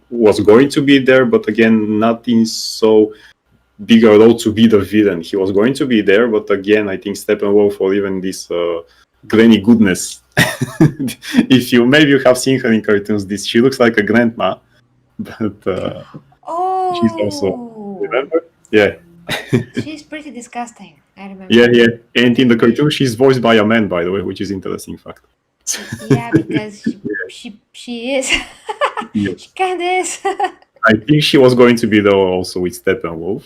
S2: was going to be there, but again, not in so big a role to be the villain. He was going to be there, but again, I think Steppenwolf, or even this Granny Goodness. If you have seen her in cartoons, she looks like a grandma, but she's also, remember? Yeah.
S1: She's pretty disgusting. I remember.
S2: Yeah. And in the cartoon, she's voiced by a man, by the way, which is interesting fact.
S1: Yeah, because she is. Yes. She kind of is.
S2: I think she was going to be there also with Steppenwolf.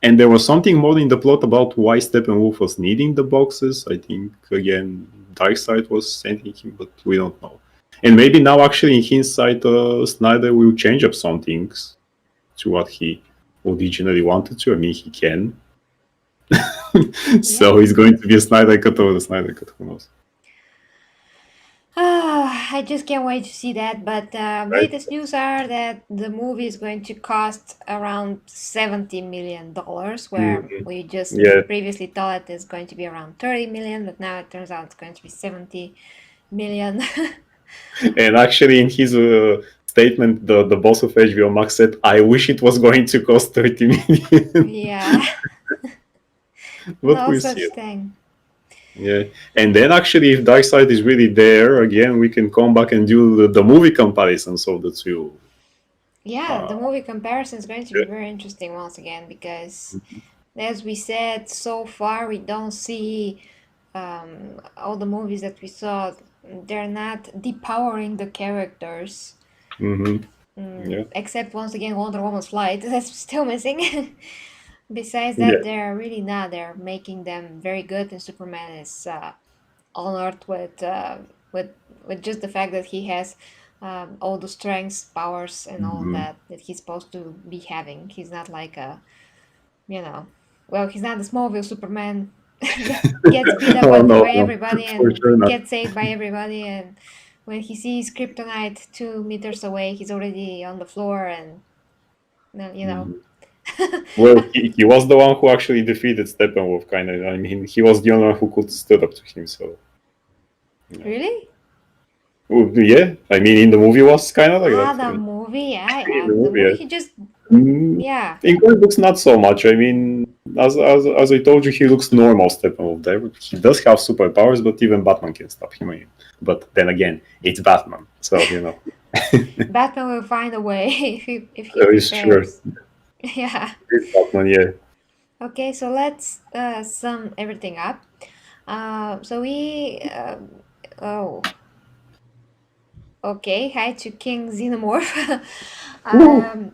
S2: And there was something more in the plot about why Steppenwolf was needing the boxes. I think, again, Darkseid was sending him, but we don't know. And maybe now, actually, in hindsight, Snyder will change up some things to what he originally wanted to. I mean, he can. So it's going to be a Snyder Cut or the Snyder Cut, who knows?
S1: I just can't wait to see that. But latest news are that the movie is going to cost around $70 million, where we just previously thought it's going to be around 30 million, but now it turns out it's going to be 70 million.
S2: And actually, in his statement, the boss of HBO Max said, "I wish it was going to cost 30 million."
S1: Yeah.
S2: But
S1: no
S2: we'll
S1: such
S2: see.
S1: thing.
S2: Yeah, and then actually, if Darkseid is really there again, we can come back and do the movie comparisons of the two.
S1: Yeah, the movie comparison is going to be very interesting once again, because as we said, so far we don't see all the movies that we saw. They're not depowering the characters. Except once again Wonder Woman's flight. That's still missing. Besides that, they're really not. They're making them very good, and Superman is honored with just the fact that he has all the strengths, powers, and all
S2: Mhm.
S1: that he's supposed to be having. He's not like a, you know, well, he's not the Smallville Superman. Gets beat up
S2: Oh no,
S1: by
S2: no,
S1: everybody
S2: for
S1: and
S2: sure not.
S1: gets saved by everybody, and when he sees kryptonite 2 meters away, he's already on the floor, and you know.
S2: Mhm. Well, he was the one who actually defeated Steppenwolf, kind of. I mean, he was the only one who could stood up to him. So, yeah.
S1: Really?
S2: Well, yeah. I mean, in the movie was kind of like
S1: Ah,
S2: that. I
S1: the
S2: mean,
S1: movie,
S2: in
S1: yeah.
S2: the
S1: The
S2: movie,
S1: movie,
S2: yeah.
S1: he just,
S2: Mm,
S1: yeah.
S2: in comic books, not so much. I mean, as I told you, he looks normal. Steppenwolf. There, he does have superpowers, but even Batman can stop him. I mean, but then again, it's Batman, so you know.
S1: Batman will find a way if he
S2: It's sure.
S1: prepares. Yeah.
S2: It's Batman, yeah.
S1: Okay, so let's sum everything up. So we oh, okay. Hi to King Xenomorph.
S2: Woo.
S1: um,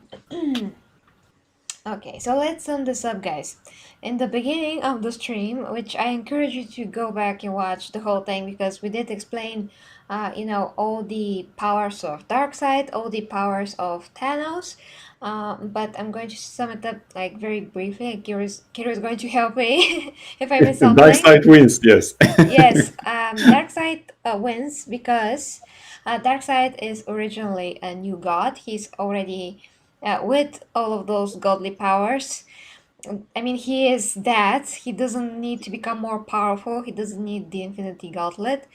S1: okay, so let's sum this up, guys. In the beginning of the stream, which I encourage you to go back and watch the whole thing because we did explain, all the powers of Darkseid, all the powers of Thanos. But I'm going to sum it up like very briefly. Kiro is going to help me if I miss something.
S2: Darkseid wins, yes.
S1: Yes, Darkseid wins because Darkseid is originally a new god. He's already with all of those godly powers. I mean, he is that. He doesn't need to become more powerful. He doesn't need the Infinity Gauntlet.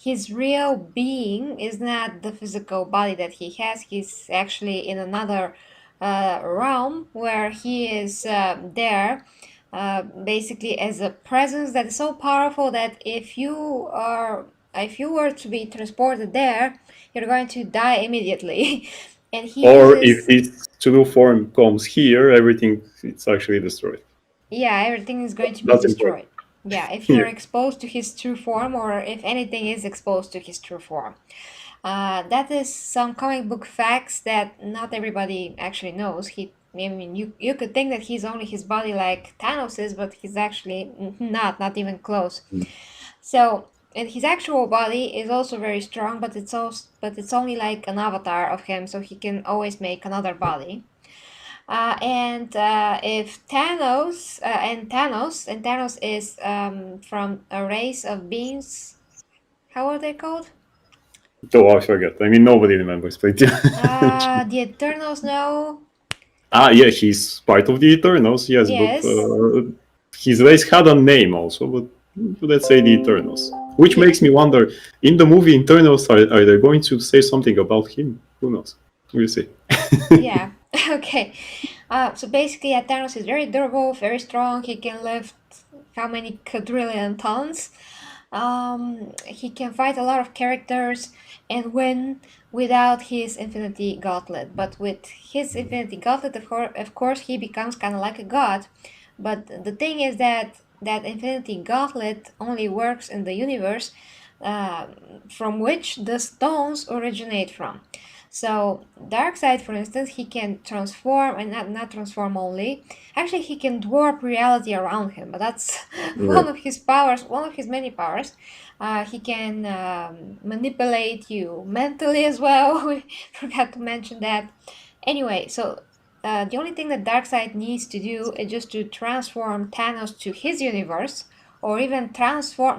S1: His real being is not the physical body that he has. He's actually in another realm where he is there basically as a presence that is so powerful that if you were to be transported there, you're going to die immediately. And he
S2: Or if
S1: uses,
S2: its true form comes here, everything it's actually destroyed.
S1: yeah, everything is going to be
S2: That's important.
S1: destroyed. Yeah, if you're
S2: Yeah.
S1: exposed to his true form, or if anything is exposed to his true form. That is some comic book facts that not everybody actually knows. I mean, you could think that he's only his body like Thanos is, but he's actually not even close. So, and his actual body is also very strong, but it's only like an avatar of him, so he can always make another body. And if Thanos and Thanos is from a race of beings. How are they called?
S2: So I forget. I mean, nobody remembers, but
S1: The Eternals, no.
S2: yeah, he's part of the Eternals, yes, but
S1: Yes.
S2: his race had a name also, but let's say the Eternals. Which
S1: Yeah.
S2: makes me wonder, in the movie Eternals, are they going to say something about him? Who knows? We'll see.
S1: Yeah. Okay. So basically, Thanos is very durable, very strong. He can lift how many quadrillion tons. He can fight a lot of characters and win without his Infinity Gauntlet. But with his Infinity Gauntlet, of course, he becomes kind of like a god. But the thing is that Infinity Gauntlet only works in the universe uh, from which the stones originate from. So Darkseid, for instance, he can transform and not transform only. Actually, he can dwarf reality around him, but that's
S2: Yeah.
S1: one of his powers, one of his many powers. He can manipulate you mentally as well. We forgot to mention that. Anyway, so the only thing that Darkseid needs to do is just to transform Thanos to his universe, or even transport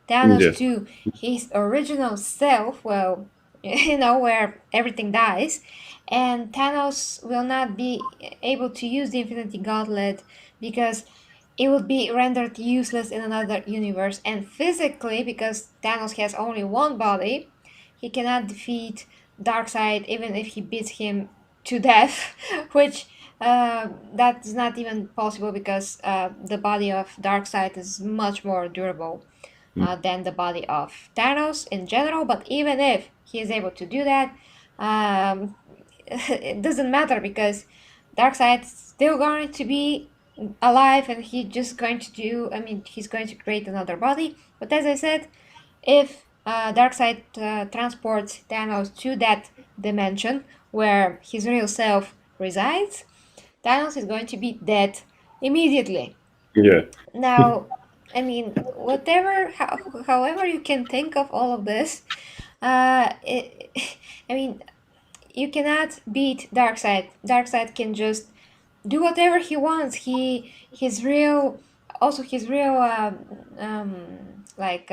S1: Thanos
S2: Yeah.
S1: to his original self. Well, where everything dies, and Thanos will not be able to use the Infinity Gauntlet because it would be rendered useless in another universe. And physically, because Thanos has only one body, he cannot defeat Darkseid even if he beats him to death, which that's not even possible because the body of Darkseid is much more durable than the body of Thanos in general. But even if he is able to do that, it doesn't matter because Darkseid's still going to be alive and he's just going to he's going to create another body. But as I said, if Darkseid transports Thanos to that dimension where his real self resides, Thanos is going to be dead immediately.
S2: Yeah.
S1: Now, I mean, however you can think of all of this, I mean, you cannot beat Darkseid. Darkseid can just do whatever he wants. His real like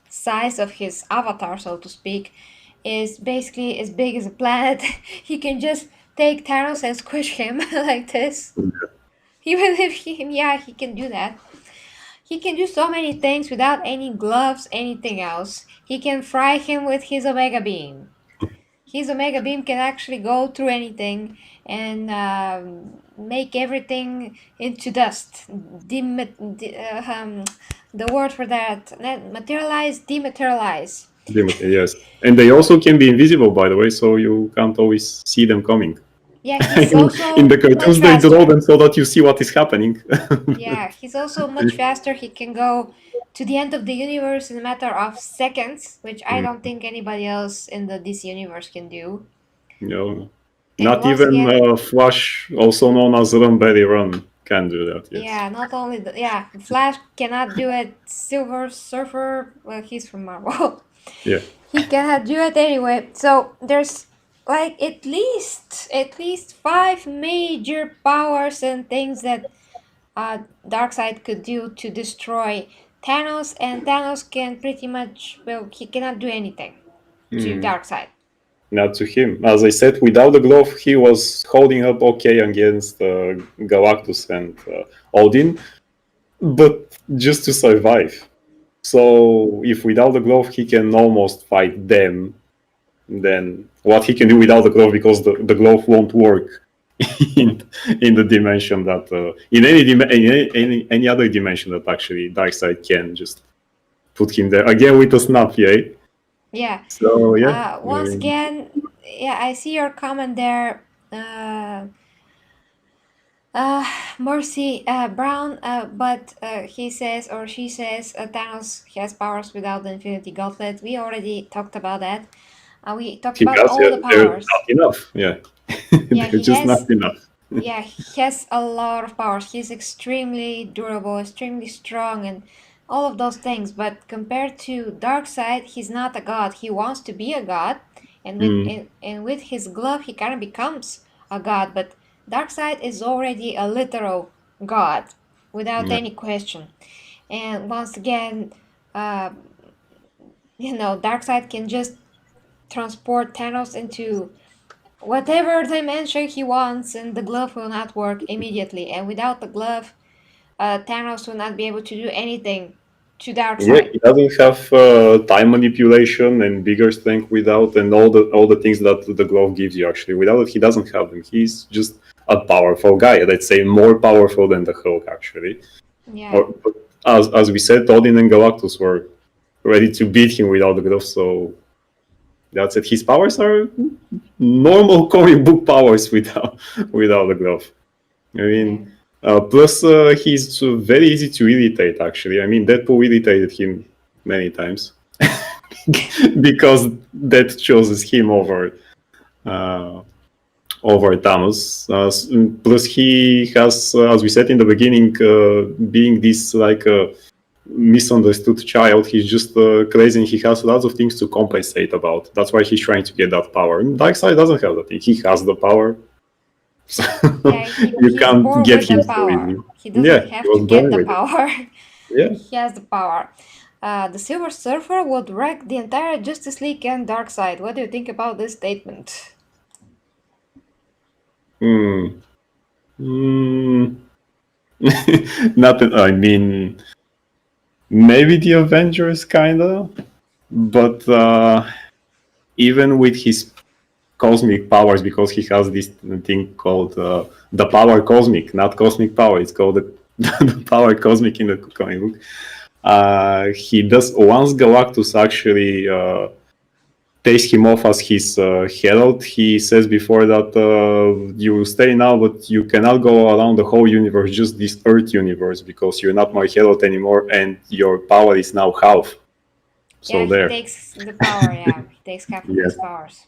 S1: size of his avatar, so to speak, is basically as big as a planet. He can just take Thanos and squish him like this. Even if he can do that. He can do so many things without any gloves, anything else. He can fry him with his Omega Beam. His Omega Beam can actually go through anything and make everything into dust. The word for that, materialize, dematerialize.
S2: Yes, and they also can be invisible, by the way, so you can't always see them coming.
S1: Yeah, he's also
S2: in the cartoons they draw them so that you see what is happening.
S1: Yeah, he's also much faster. He can go to the end of the universe in a matter of seconds, which I don't think anybody else in the DC universe can do.
S2: No,
S1: And
S2: not
S1: once
S2: even
S1: again,
S2: Flash, also known as Run Barry Run, can do that. Yes.
S1: yeah, not only Flash cannot do it. Silver Surfer, well, he's from Marvel.
S2: Yeah.
S1: He cannot do it anyway. So there's like at least 5 major powers and things that Darkseid could do to destroy Thanos, and Thanos can pretty much, well, he cannot do anything to Darkseid.
S2: Not to him. As I said, without the glove, he was holding up okay against Galactus and Odin, but just to survive. So if without the glove he can almost fight them, then what he can do without the glove, because the glove won't work in the dimension that in any other dimension that actually Darkseid can just put him there again with a snap, yeah.
S1: Yeah.
S2: So yeah.
S1: Once again, yeah, I see your comment there. Mercy Brown, but he says or she says Thanos has powers without the Infinity Gauntlet. We already talked about that. We talked about all the
S2: They're
S1: powers.
S2: not enough. Yeah,
S1: Yeah,
S2: they're just not enough.
S1: Yeah, he has a lot of powers. He's extremely durable, extremely strong, and all of those things. But compared to Darkseid, he's not a god. He wants to be a god, and with his glove, he kind of becomes a god. But Darkseid is already a literal god, without any question. And once again, Darkseid can just transport Thanos into whatever dimension he wants, and the glove will not work immediately. And without the glove, Thanos will not be able to do anything to Darkseid.
S2: Yeah, he doesn't have time manipulation and bigger strength without, and all the things that the glove gives you. Actually, without it, he doesn't have them. He's just a powerful guy. Let's say more powerful than the Hulk, actually.
S1: Yeah.
S2: As we said, Odin and Galactus were ready to beat him without the glove. So that's it. His powers are normal comic book powers without the glove. I mean, plus he's very easy to irritate. Actually, I mean, Deadpool irritated him many times because that chooses him over Thanos. Plus, he has, as we said in the beginning, being this like misunderstood child. He's just crazy, and he has lots of things to compensate about. That's why he's trying to get that power. Darkseid doesn't have that thing. He has the power. So you can't get him so easy.
S1: He doesn't have to get the power.
S2: Yeah.
S1: He has the power. The Silver Surfer would wreck the entire Justice League and Darkseid. What do you think about this statement?
S2: Nothing. I mean, maybe the Avengers, kinda, but even with his cosmic powers, because he has this thing called the power cosmic, not cosmic power. It's called the power cosmic in the comic book. He does, once Galactus actually takes him off as his herald, he says before that you will stay now, but you cannot go around the whole universe, just this Earth universe, because you're not my herald anymore, and your power is now half. So
S1: he takes the power. Yeah, he takes half of his powers.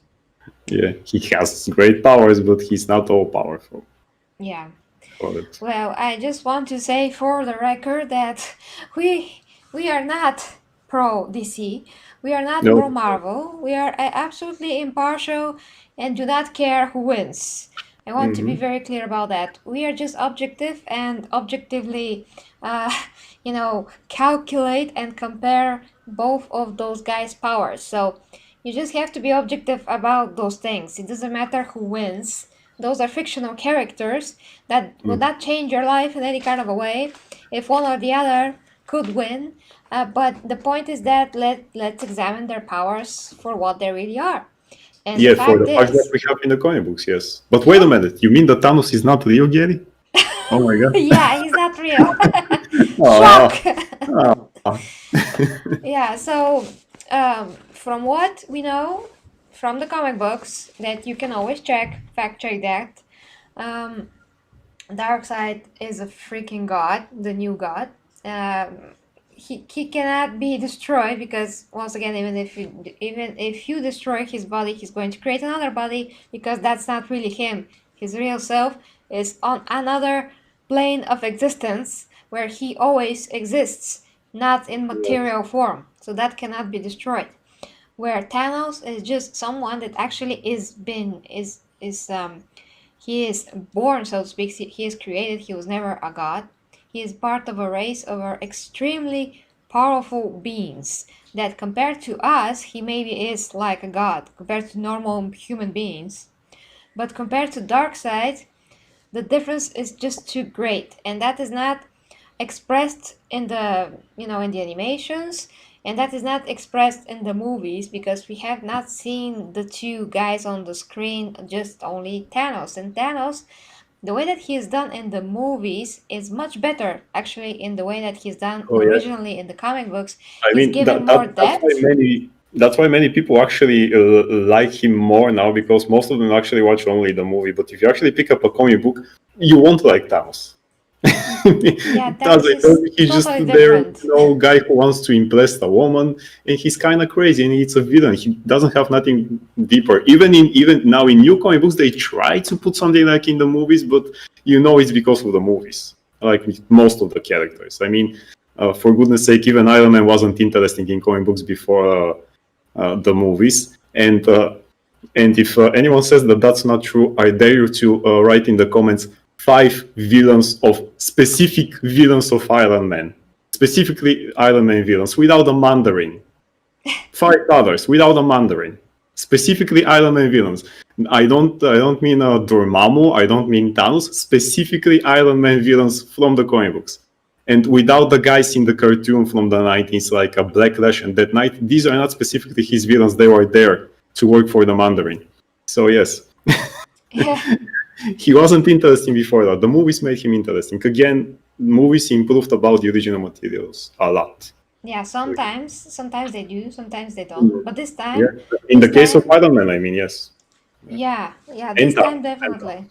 S2: Yeah, he has great powers, but he's not all powerful.
S1: Yeah. Well, I just want to say for the record that we are not pro DC. We are not
S2: No.
S1: pro Marvel. We are absolutely impartial and do not care who wins. I want to be very clear about that. We are just objective and objectively, calculate and compare both of those guys' powers. So you just have to be objective about those things. It doesn't matter who wins. Those are fictional characters that will not change your life in any kind of a way if one or the other could win. But the point is that let's examine their powers for what they really are. And
S2: Yeah,
S1: the
S2: for
S1: fact
S2: the fact that
S1: is,
S2: we have in the comic books, yes. But wait a minute, you mean that Thanos is not real, Gary? Oh my god.
S1: yeah, he's not real.
S2: Ah,
S1: Shock!
S2: ah.
S1: Yeah, so from what we know from the comic books, that you can always fact check that, Darkseid is a freaking god, the new god. He cannot be destroyed because once again, even if you destroy his body, he's going to create another body because that's not really him. His real self is on another plane of existence where he always exists, not in material form. So that cannot be destroyed. Where Thanos is just someone that actually he is born, so to speak. He is created. He was never a god. He is part of a race of extremely powerful beings that compared to us, he maybe is like a god compared to normal human beings. But compared to Darkseid, the difference is just too great. And that is not expressed in the, in the animations. And that is not expressed in the movies because we have not seen the two guys on the screen, just only Thanos. And Thanos, the way that he is done in the movies is much better, actually, in the way that he's done originally in the comic books.
S2: I
S1: He's
S2: mean,
S1: given more depth.
S2: that's why many people actually like him more now, because most of them actually watch only the movie. But if you actually pick up a comic book, you won't like Thanos.
S1: Yeah, Thanos is
S2: he's just
S1: totally
S2: there,
S1: different.
S2: guy who wants to impress a woman, and he's kind of crazy, and it's a villain. He doesn't have nothing deeper. Even now in new comic books, they try to put something like in the movies, but it's because of the movies, like with most of the characters. I mean, for goodness sake, even Iron Man wasn't interesting in comic books before the movies. And if anyone says that that's not true, I dare you to write in the comments 5 specific villains of Iron Man. Specifically Iron Man villains, without the Mandarin. 5 others, without the Mandarin. Specifically Iron Man villains. I don't mean Dormammu, I don't mean Thanos. Specifically Iron Man villains from the comic books. And without the guys in the cartoon from the 90s, like a Black Lash and Death Knight, these are not specifically his villains. They were there to work for the Mandarin. So yes.
S1: Yeah.
S2: He wasn't interesting before that. The movies made him interesting. Again, movies improved about the original materials a lot.
S1: Yeah, sometimes they do, sometimes they don't. But this time,
S2: in the case of Iron Man, I mean, yes.
S1: Yeah, this time definitely.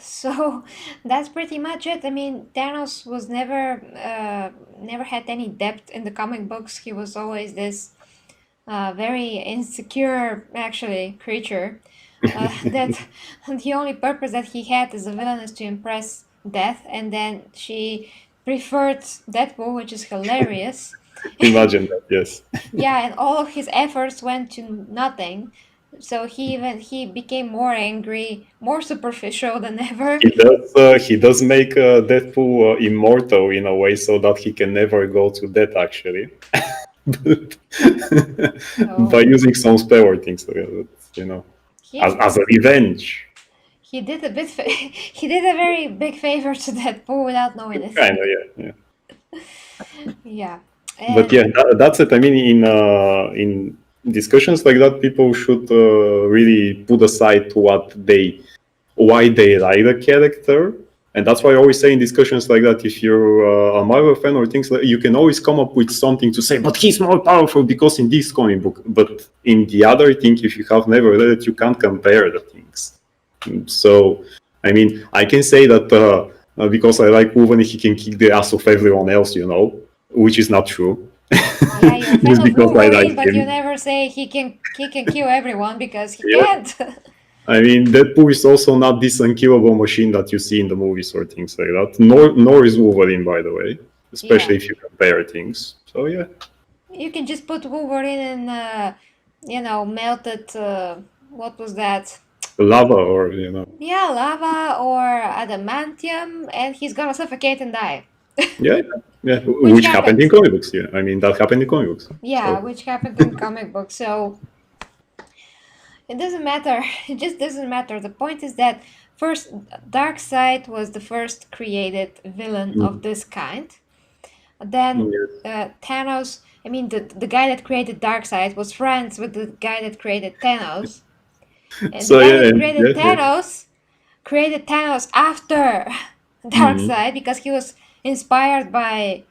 S1: So that's pretty much it. I mean, Thanos was never had any depth in the comic books. He was always this very insecure, actually, creature. That the only purpose that he had as a villain is to impress Death, and then she preferred Deadpool, which is hilarious.
S2: Imagine that, yes.
S1: Yeah, and all of his efforts went to nothing. So he became more angry, more superficial than ever.
S2: He does make Deadpool immortal in a way, so that he can never go to death, actually. By using some spell things, as a revenge.
S1: He did he did a very big favor to Deadpool without knowing it.
S2: Kind of, yeah.
S1: Yeah.
S2: But yeah, that's it. I mean, in discussions like that, people should really put aside why they like the character. And that's why I always say in discussions like that, if you're a Marvel fan or things like, you can always come up with something to say, but he's more powerful because in this comic book. But in the other thing, if you have never read it, you can't compare the things. So, I mean, I can say that because I like Wolverine, he can kick the ass of everyone else, which is not true.
S1: Yeah, you're a fan of Wolverine, but you never say he can kill everyone because he can't.
S2: I mean, Deadpool is also not this unkillable machine that you see in the movies or things like that. Nor is Wolverine, by the way. especially if you compare things. So yeah.
S1: You can just put Wolverine in, melted, what was that?
S2: Lava or,
S1: Yeah, lava or adamantium, and he's gonna suffocate and die.
S2: Yeah.
S1: Which
S2: Which happened in
S1: happened.
S2: comic books. Yeah, I mean that happened in comic books.
S1: Yeah,
S2: So
S1: which happened in comic books. So it doesn't matter. It just doesn't matter. The point is that first, Darkseid was the first created villain of this kind. Then Thanos. I mean, the guy that created Darkseid was friends with the guy that created Thanos, and the
S2: so
S1: guy
S2: yeah,
S1: that
S2: and
S1: created Thanos after Darkseid because he was inspired by,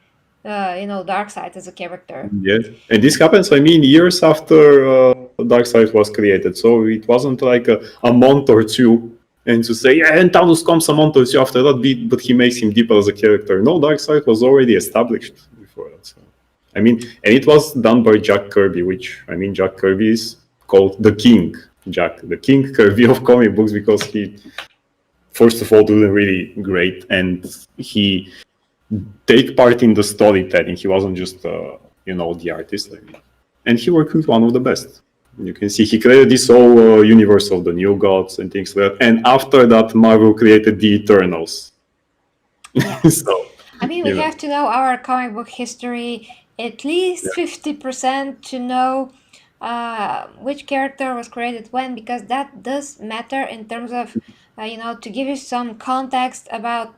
S1: Darkseid as a character.
S2: Yes, and this happens, I mean, years after Darkseid was created. So it wasn't like a month or two, and to say, yeah, and Thanos comes a month or two after that, but he makes him deeper as a character. No, Darkseid was already established before that. So, I mean, and it was done by Jack Kirby, which, I mean, Jack Kirby is called the King Kirby of comic books, because he, first of all, doing really great, and he take part in the storytelling. He wasn't just, the artist. I mean. And he worked with one of the best. You can see he created this whole universe of the New Gods and things like that. And after that, Marvel created the Eternals.
S1: Yeah.
S2: So,
S1: I mean, we have to know our comic book history, at least 50% to know which character was created when, because that does matter in terms of, to give you some context about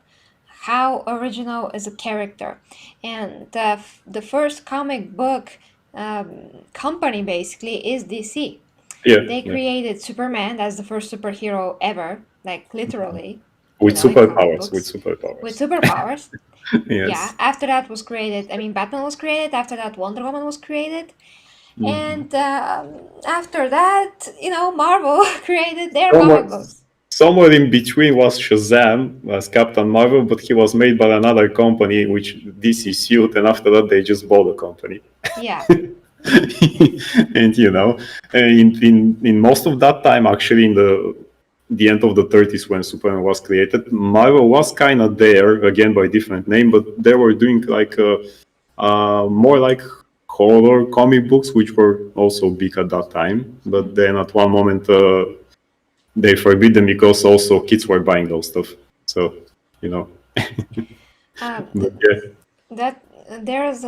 S1: how original is a character. And the first comic book company basically is DC. They created Superman as the first superhero ever, like literally.
S2: With superpowers. Yes.
S1: Yeah, after that was created, Batman was created, after that Wonder Woman was created. And after that, Marvel created their comic books.
S2: Somewhere in between was Shazam as Captain Marvel, but he was made by another company, which DC sued, and after that they just bought the company.
S1: Yeah.
S2: And in most of that time, actually, in the end of the 30s when Superman was created, Marvel was kind of there, again by different name, but they were doing like more like horror comic books, which were also big at that time. But then at one moment they forbid them because also kids were buying those stuff. So,
S1: That there's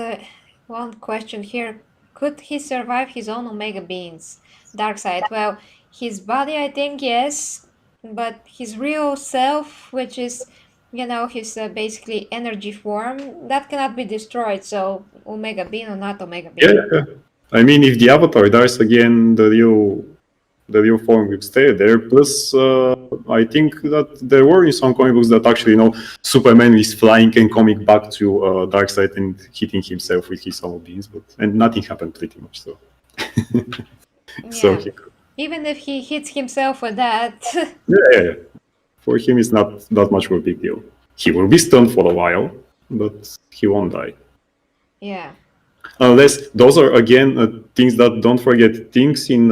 S1: one question here. Could he survive his own Omega beings? Darkseid. Well, his body, I think, yes, but his real self, which is, his basically energy form, that cannot be destroyed. So, Omega being or not Omega being.
S2: Yeah. I mean, if the Avatar dies again, the real form will stay there. Plus, I think that there were in some comic books that actually, Superman is flying and coming back to Darkseid and hitting himself with his own beams, and nothing happened pretty much. So,
S1: yeah. Even if he hits himself with that.
S2: Yeah. For him, it's not that much of a big deal. He will be stunned for a while, but he won't die.
S1: Yeah.
S2: Unless those are again things that, don't forget, things in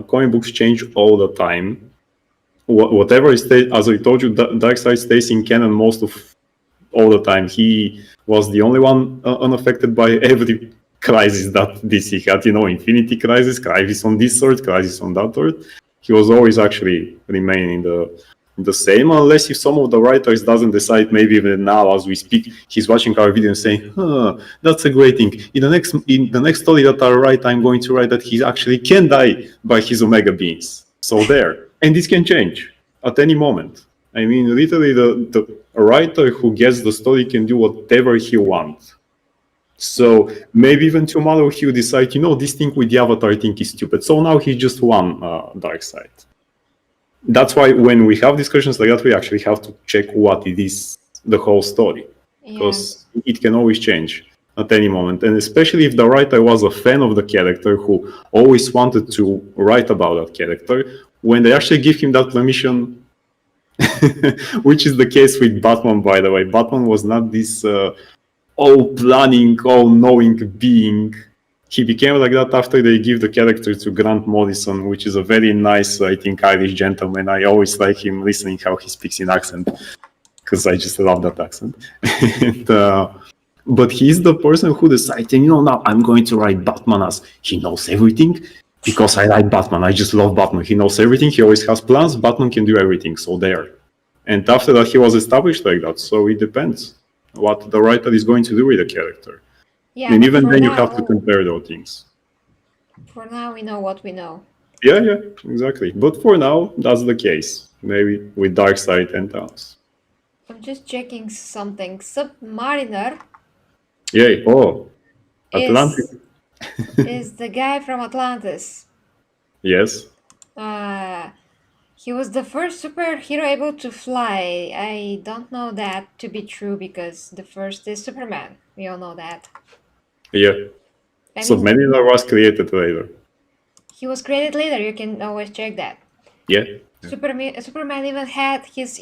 S2: comic books change all the time. Whatever is, as I told you, Darkseid stays in canon most of all the time. He was the only one unaffected by every crisis that DC had. Infinity Crisis on this sort, Crisis on that sort. He was always actually remaining the same, unless if some of the writers doesn't decide, maybe even now as we speak, he's watching our video and saying, that's a great thing. In the next story that I write, I'm going to write that he actually can die by his Omega beings. So there. And this can change at any moment. I mean, literally the writer who gets the story can do whatever he wants. So maybe even tomorrow he'll decide, this thing with the Avatar thing is stupid. So now he just won Darkseid. That's why when we have discussions like that, we actually have to check what it is, the whole story, because it can always change at any moment. And especially if the writer was a fan of the character who always wanted to write about that character, when they actually give him that permission, which is the case with Batman, by the way. Batman was not this all-planning, all-knowing being. He became like that after they give the character to Grant Morrison, which is a very nice, I think, Irish gentleman. I always like him listening how he speaks in accent, because I just love that accent. And But he's the person who decided, now I'm going to write Batman as he knows everything because I like Batman. I just love Batman. He knows everything. He always has plans. Batman can do everything. So there. And after that, he was established like that. So it depends what the writer is going to do with the character.
S1: Yeah,
S2: and
S1: but
S2: even
S1: for
S2: then, you
S1: now-
S2: have to compare those things.
S1: For now, we know what we know.
S2: Yeah, exactly. But for now, that's the case. Maybe with Darkseid and Thanos.
S1: I'm just checking something. Submariner
S2: Yay! Oh, Atlantis.
S1: is the guy from Atlantis.
S2: Yes.
S1: He was the first superhero able to fly. I don't know that to be true because the first is Superman. We all know that.
S2: Yeah.
S1: I mean,
S2: Submariner was created later.
S1: he was created later. You can always check that.
S2: Yeah.
S1: Superman even had his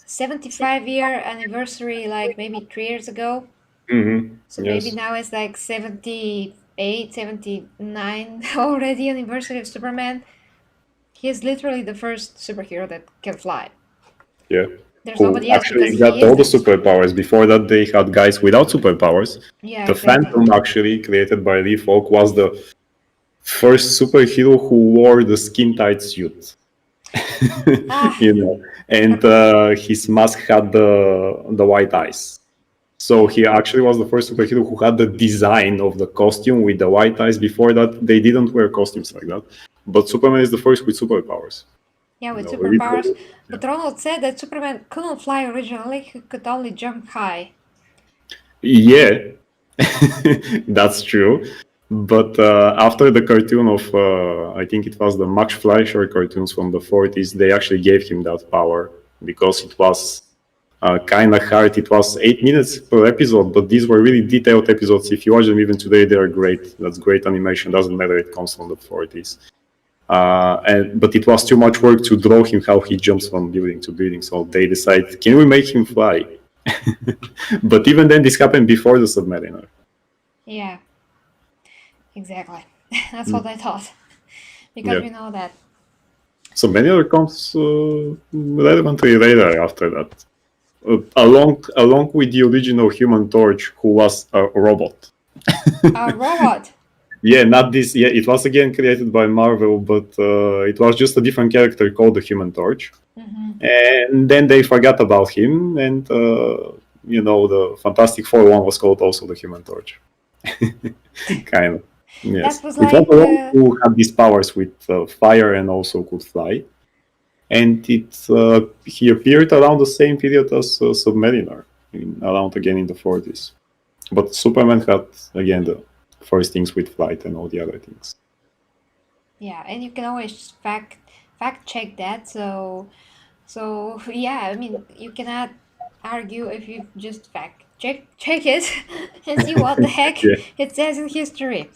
S1: 75-year anniversary like maybe 3 years ago.
S2: Mm-hmm.
S1: So
S2: Yes.
S1: maybe now it's like 78, 79 already anniversary of Superman. He is literally the first superhero that can fly.
S2: Yeah.
S1: There's
S2: Who
S1: nobody else
S2: actually
S1: because
S2: got
S1: he
S2: all the
S1: is that.
S2: superpowers. Before that, they had guys without superpowers.
S1: Yeah,
S2: The
S1: exactly.
S2: Phantom, actually created by Lee Falk, was the first superhero who wore the skin-tight suit. And his mask had the white eyes. So he actually was the first superhero who had the design of the costume with the white eyes. Before that, they didn't wear costumes like that. But Superman is the first with superpowers.
S1: Yeah, with
S2: No,
S1: superpowers.
S2: literally,
S1: But Ronald said that Superman couldn't fly originally, he could only jump high.
S2: Yeah, that's true. But after the cartoon of, I think it was the Max Fleischer cartoons from the 40s, they actually gave him that power because it was kind of hard. It was 8 minutes per episode, but these were really detailed episodes. If you watch them even today, they are great. That's great animation. Doesn't matter, it comes from the 40s. But it was too much work to draw him how he jumps from building to building. So they decided, can we make him fly? But even then, this happened before the Submariner.
S1: Yeah, exactly. That's what I thought. Because
S2: Yeah.
S1: we know that.
S2: Submariner comes relevantly later after that. Along with the original Human Torch, who was a robot.
S1: A robot!
S2: Yeah, not this. Yeah, it was again created by Marvel, but it was just a different character called the Human Torch.
S1: Mm-hmm.
S2: And then they forgot about him, and the Fantastic Four one was called also the Human Torch. Kind of. Yes.
S1: That was
S2: It was
S1: like,
S2: the one who had these powers with fire and also could fly. And he appeared around the same period as Submariner, around again in the 40s. But Superman had again the first things with flight and all the other things.
S1: Yeah, and you can always fact check that. So yeah, I mean, you cannot argue if you just fact check it and see what the heck
S2: Yeah.
S1: it says in history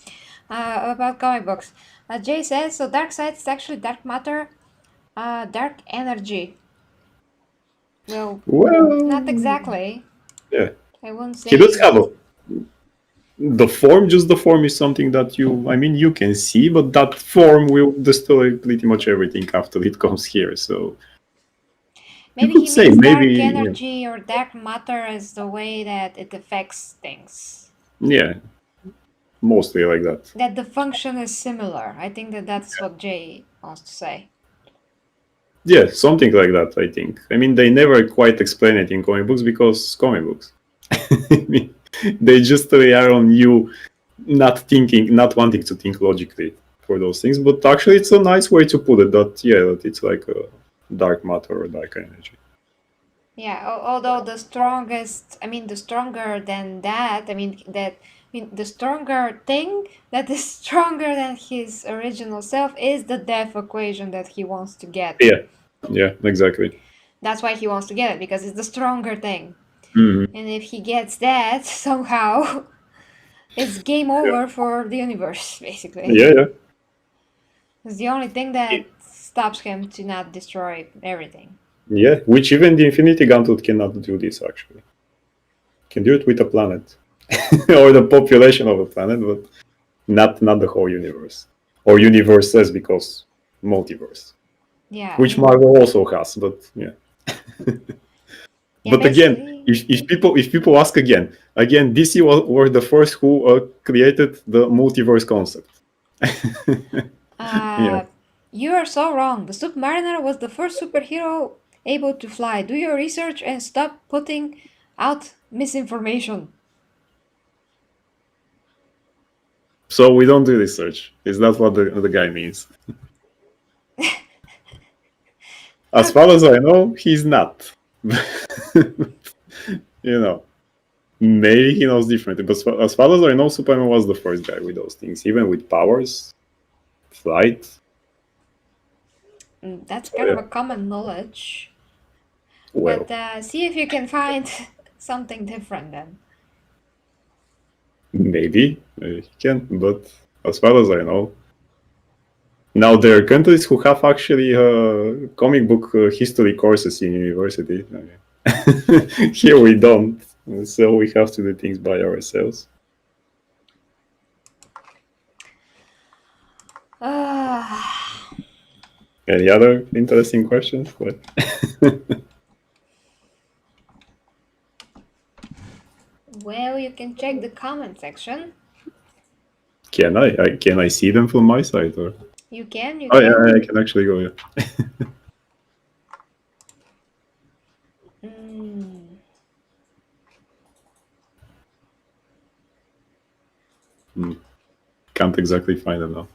S1: about comic books. Jay says, so Darkseid is actually dark matter, dark energy. Well, not exactly.
S2: Yeah.
S1: I wouldn't say.
S2: He does have the form. Just the form is something that you can see, but that form will destroy pretty much everything after it comes here. So
S1: Maybe
S2: could
S1: he
S2: say,
S1: means
S2: maybe,
S1: dark
S2: yeah.
S1: energy or dark matter as the way that it affects things.
S2: yeah, mostly like that.
S1: That the function is similar. I think that's what Jay wants to say.
S2: Yeah, something like that, I think. I mean, they never quite explain it in comic books because comic books. They just rely on you not wanting to think logically for those things. But actually, it's a nice way to put it that it's like a dark matter or dark energy.
S1: Yeah, although the stronger than that, the stronger thing that is stronger than his original self is the death equation that he wants to get.
S2: Yeah, exactly.
S1: That's why he wants to get it, because it's the stronger thing.
S2: Mm-hmm.
S1: And if he gets that, somehow, it's game over for the universe, basically.
S2: Yeah.
S1: It's the only thing that stops him to not destroy everything.
S2: Yeah, which even the Infinity Gauntlet cannot do this, actually. Can do it with a planet. Or the population of a planet, but not the whole universe. Or universes, because multiverse.
S1: Yeah.
S2: Which Marvel also has, but yeah.
S1: Yeah,
S2: But again, if people ask again, DC were the first who created the multiverse concept. Yeah.
S1: You are so wrong. The Submariner was the first superhero able to fly. Do your research and stop putting out misinformation.
S2: So we don't do research. Is that what the guy means? As far as I know, he's not. You know, maybe he knows differently. But as far as I know, Superman was the first guy with those things, even with powers, flight.
S1: That's kind of a common knowledge.
S2: Well,
S1: But see if you can find something different then.
S2: maybe he can. But as far as I know, now there are countries who have actually comic book history courses in university. I mean, here we don't, so we have to do things by ourselves. Any other interesting questions? What?
S1: Well, you can check the comment section.
S2: Can I see them from my side or?
S1: You can.
S2: Oh yeah, I can actually go. Yeah. Can't exactly find them now.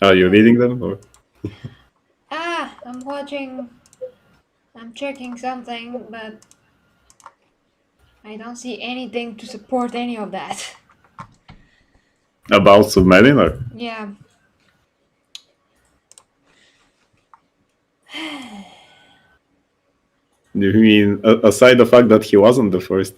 S2: Are you reading them or?
S1: I'm checking something, but I don't see anything to support any of that.
S2: About Submariner?
S1: Yeah.
S2: You mean aside the fact that he wasn't the first?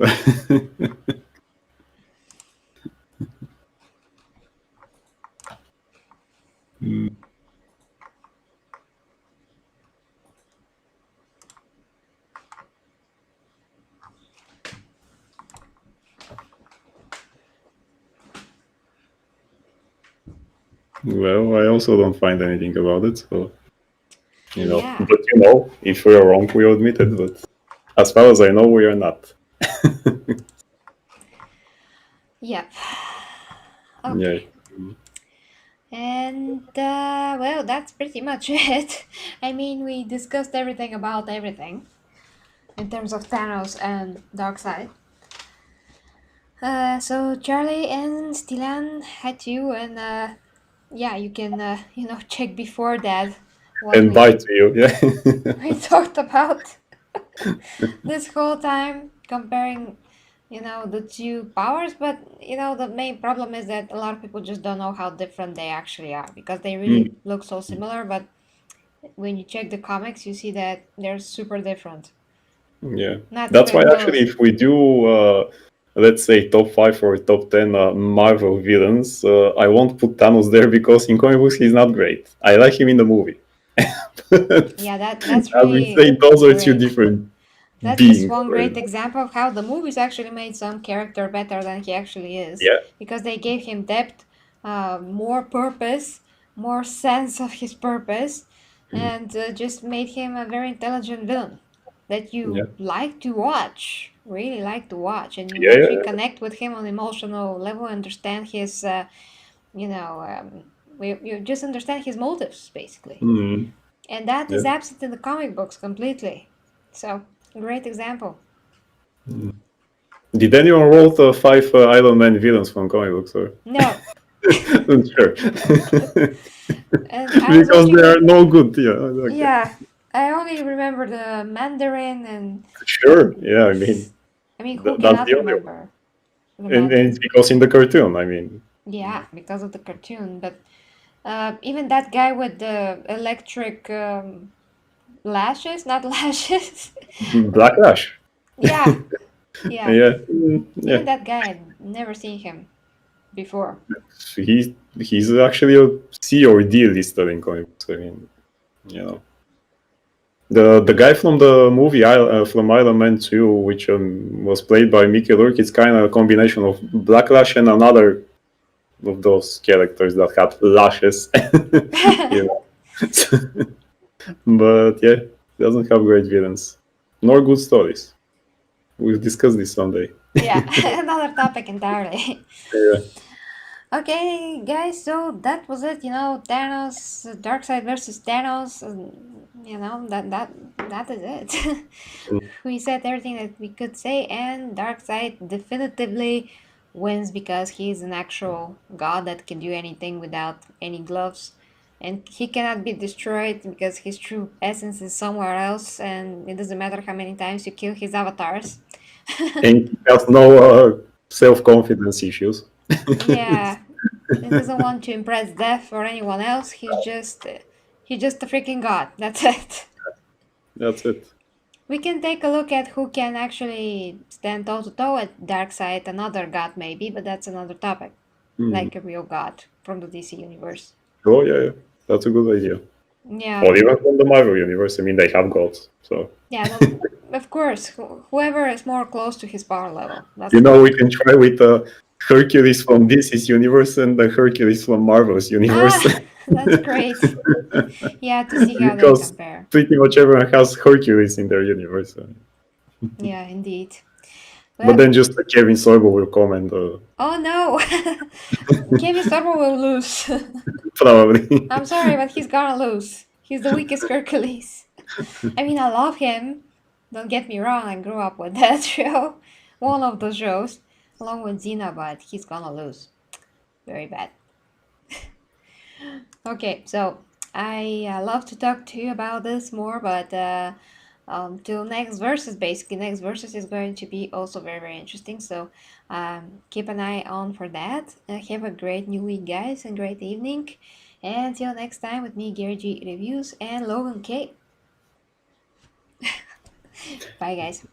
S2: Well, I also don't find anything about it, so you know.
S1: Yeah.
S2: But you know, if we are wrong, we admit it. But as far as I know, we are not.
S1: Yep.
S2: Okay.
S1: Yeah. And well, that's pretty much it. I mean, we discussed everything about everything in terms of Thanos and Darkseid. So Charlie and Stilan had you, and yeah, you can check before that what
S2: And bye to you. Yeah.
S1: we talked about this whole time, comparing the two powers. But the main problem is that a lot of people just don't know how different they actually are, because they really look so similar, but when you check the comics you see that they're super different.
S2: Yeah.
S1: Not
S2: That's
S1: even
S2: why
S1: close.
S2: actually, if we do let's say top 5 or top 10 Marvel villains, I won't put Thanos there because in comic books he's not great. I like him in the movie.
S1: Yeah, that's
S2: I would
S1: really
S2: say those are two
S1: great.
S2: different
S1: That's
S2: beings.
S1: just one great example of how the movies actually made some character better than he actually is.
S2: Yeah.
S1: Because they gave him depth, more purpose, more sense of his purpose, and just made him a very intelligent villain that you like to watch, really like to watch, and you actually connect with him on emotional level, understand his, you just understand his motives basically. And that is absent in the comic books completely. So, great example.
S2: Did anyone wrote 5 Iron Man villains from comic books? Or?
S1: No.
S2: Sure.
S1: And
S2: because they are no good. Yeah. Okay.
S1: Yeah, I only remember the Mandarin and.
S2: Sure. Yeah. I mean,
S1: who cannot remember?
S2: And it's because in the cartoon. I mean.
S1: Yeah, because of the cartoon, but even that guy with the electric lashes, not lashes.
S2: Black Lash.
S1: Yeah. Yeah.
S2: Yeah.
S1: Even that guy, I'd never seen him before.
S2: He's actually a C or D lister in comics. I mean, the guy from the movie from Iron Man 2, which was played by Mickey Rourke, it's kind of a combination of Black Lash and another of those characters that had lashes. But yeah, doesn't have great villains nor good stories. We'll discuss this someday.
S1: Yeah, another topic entirely.
S2: Yeah.
S1: Okay, guys, so that was it. Thanos, Darkseid versus Thanos. That is it. We said everything that we could say, and Darkseid definitively wins because he's an actual god that can do anything without any gloves, and he cannot be destroyed because his true essence is somewhere else, and it doesn't matter how many times you kill his avatars.
S2: And he has no self-confidence issues.
S1: Yeah, he doesn't want to impress Death or anyone else. He's just a freaking god. That's it.
S2: That's it.
S1: We can take a look at who can actually stand toe to toe at Darkseid, another god maybe, but that's another topic. Like a real god from the DC universe.
S2: Oh yeah, that's a good idea.
S1: Yeah.
S2: Or even from the Marvel universe. I mean, they have gods, so.
S1: Yeah, of course. Whoever is more close to his power level. That's
S2: We can try with Hercules from DC's universe and the Hercules from Marvel's universe.
S1: That's great. Yeah, to see how they
S2: Because
S1: compare.
S2: pretty much everyone has Hercules in their universe.
S1: Yeah, indeed.
S2: But then just Kevin Sorbo will comment.
S1: Oh no! Kevin Sorbo will lose.
S2: Probably.
S1: I'm sorry, but he's gonna lose. He's the weakest Hercules. I mean, I love him. Don't get me wrong, I grew up with that show. One of those shows, along with Xena, but he's gonna lose. Very bad. Okay, so I love to talk to you about this more, but till next versus, basically next versus is going to be also very, very interesting. So keep an eye on for that. Have a great new week, guys, and great evening. And till next time with me, Gary G Reviews and Logan K. Bye, guys.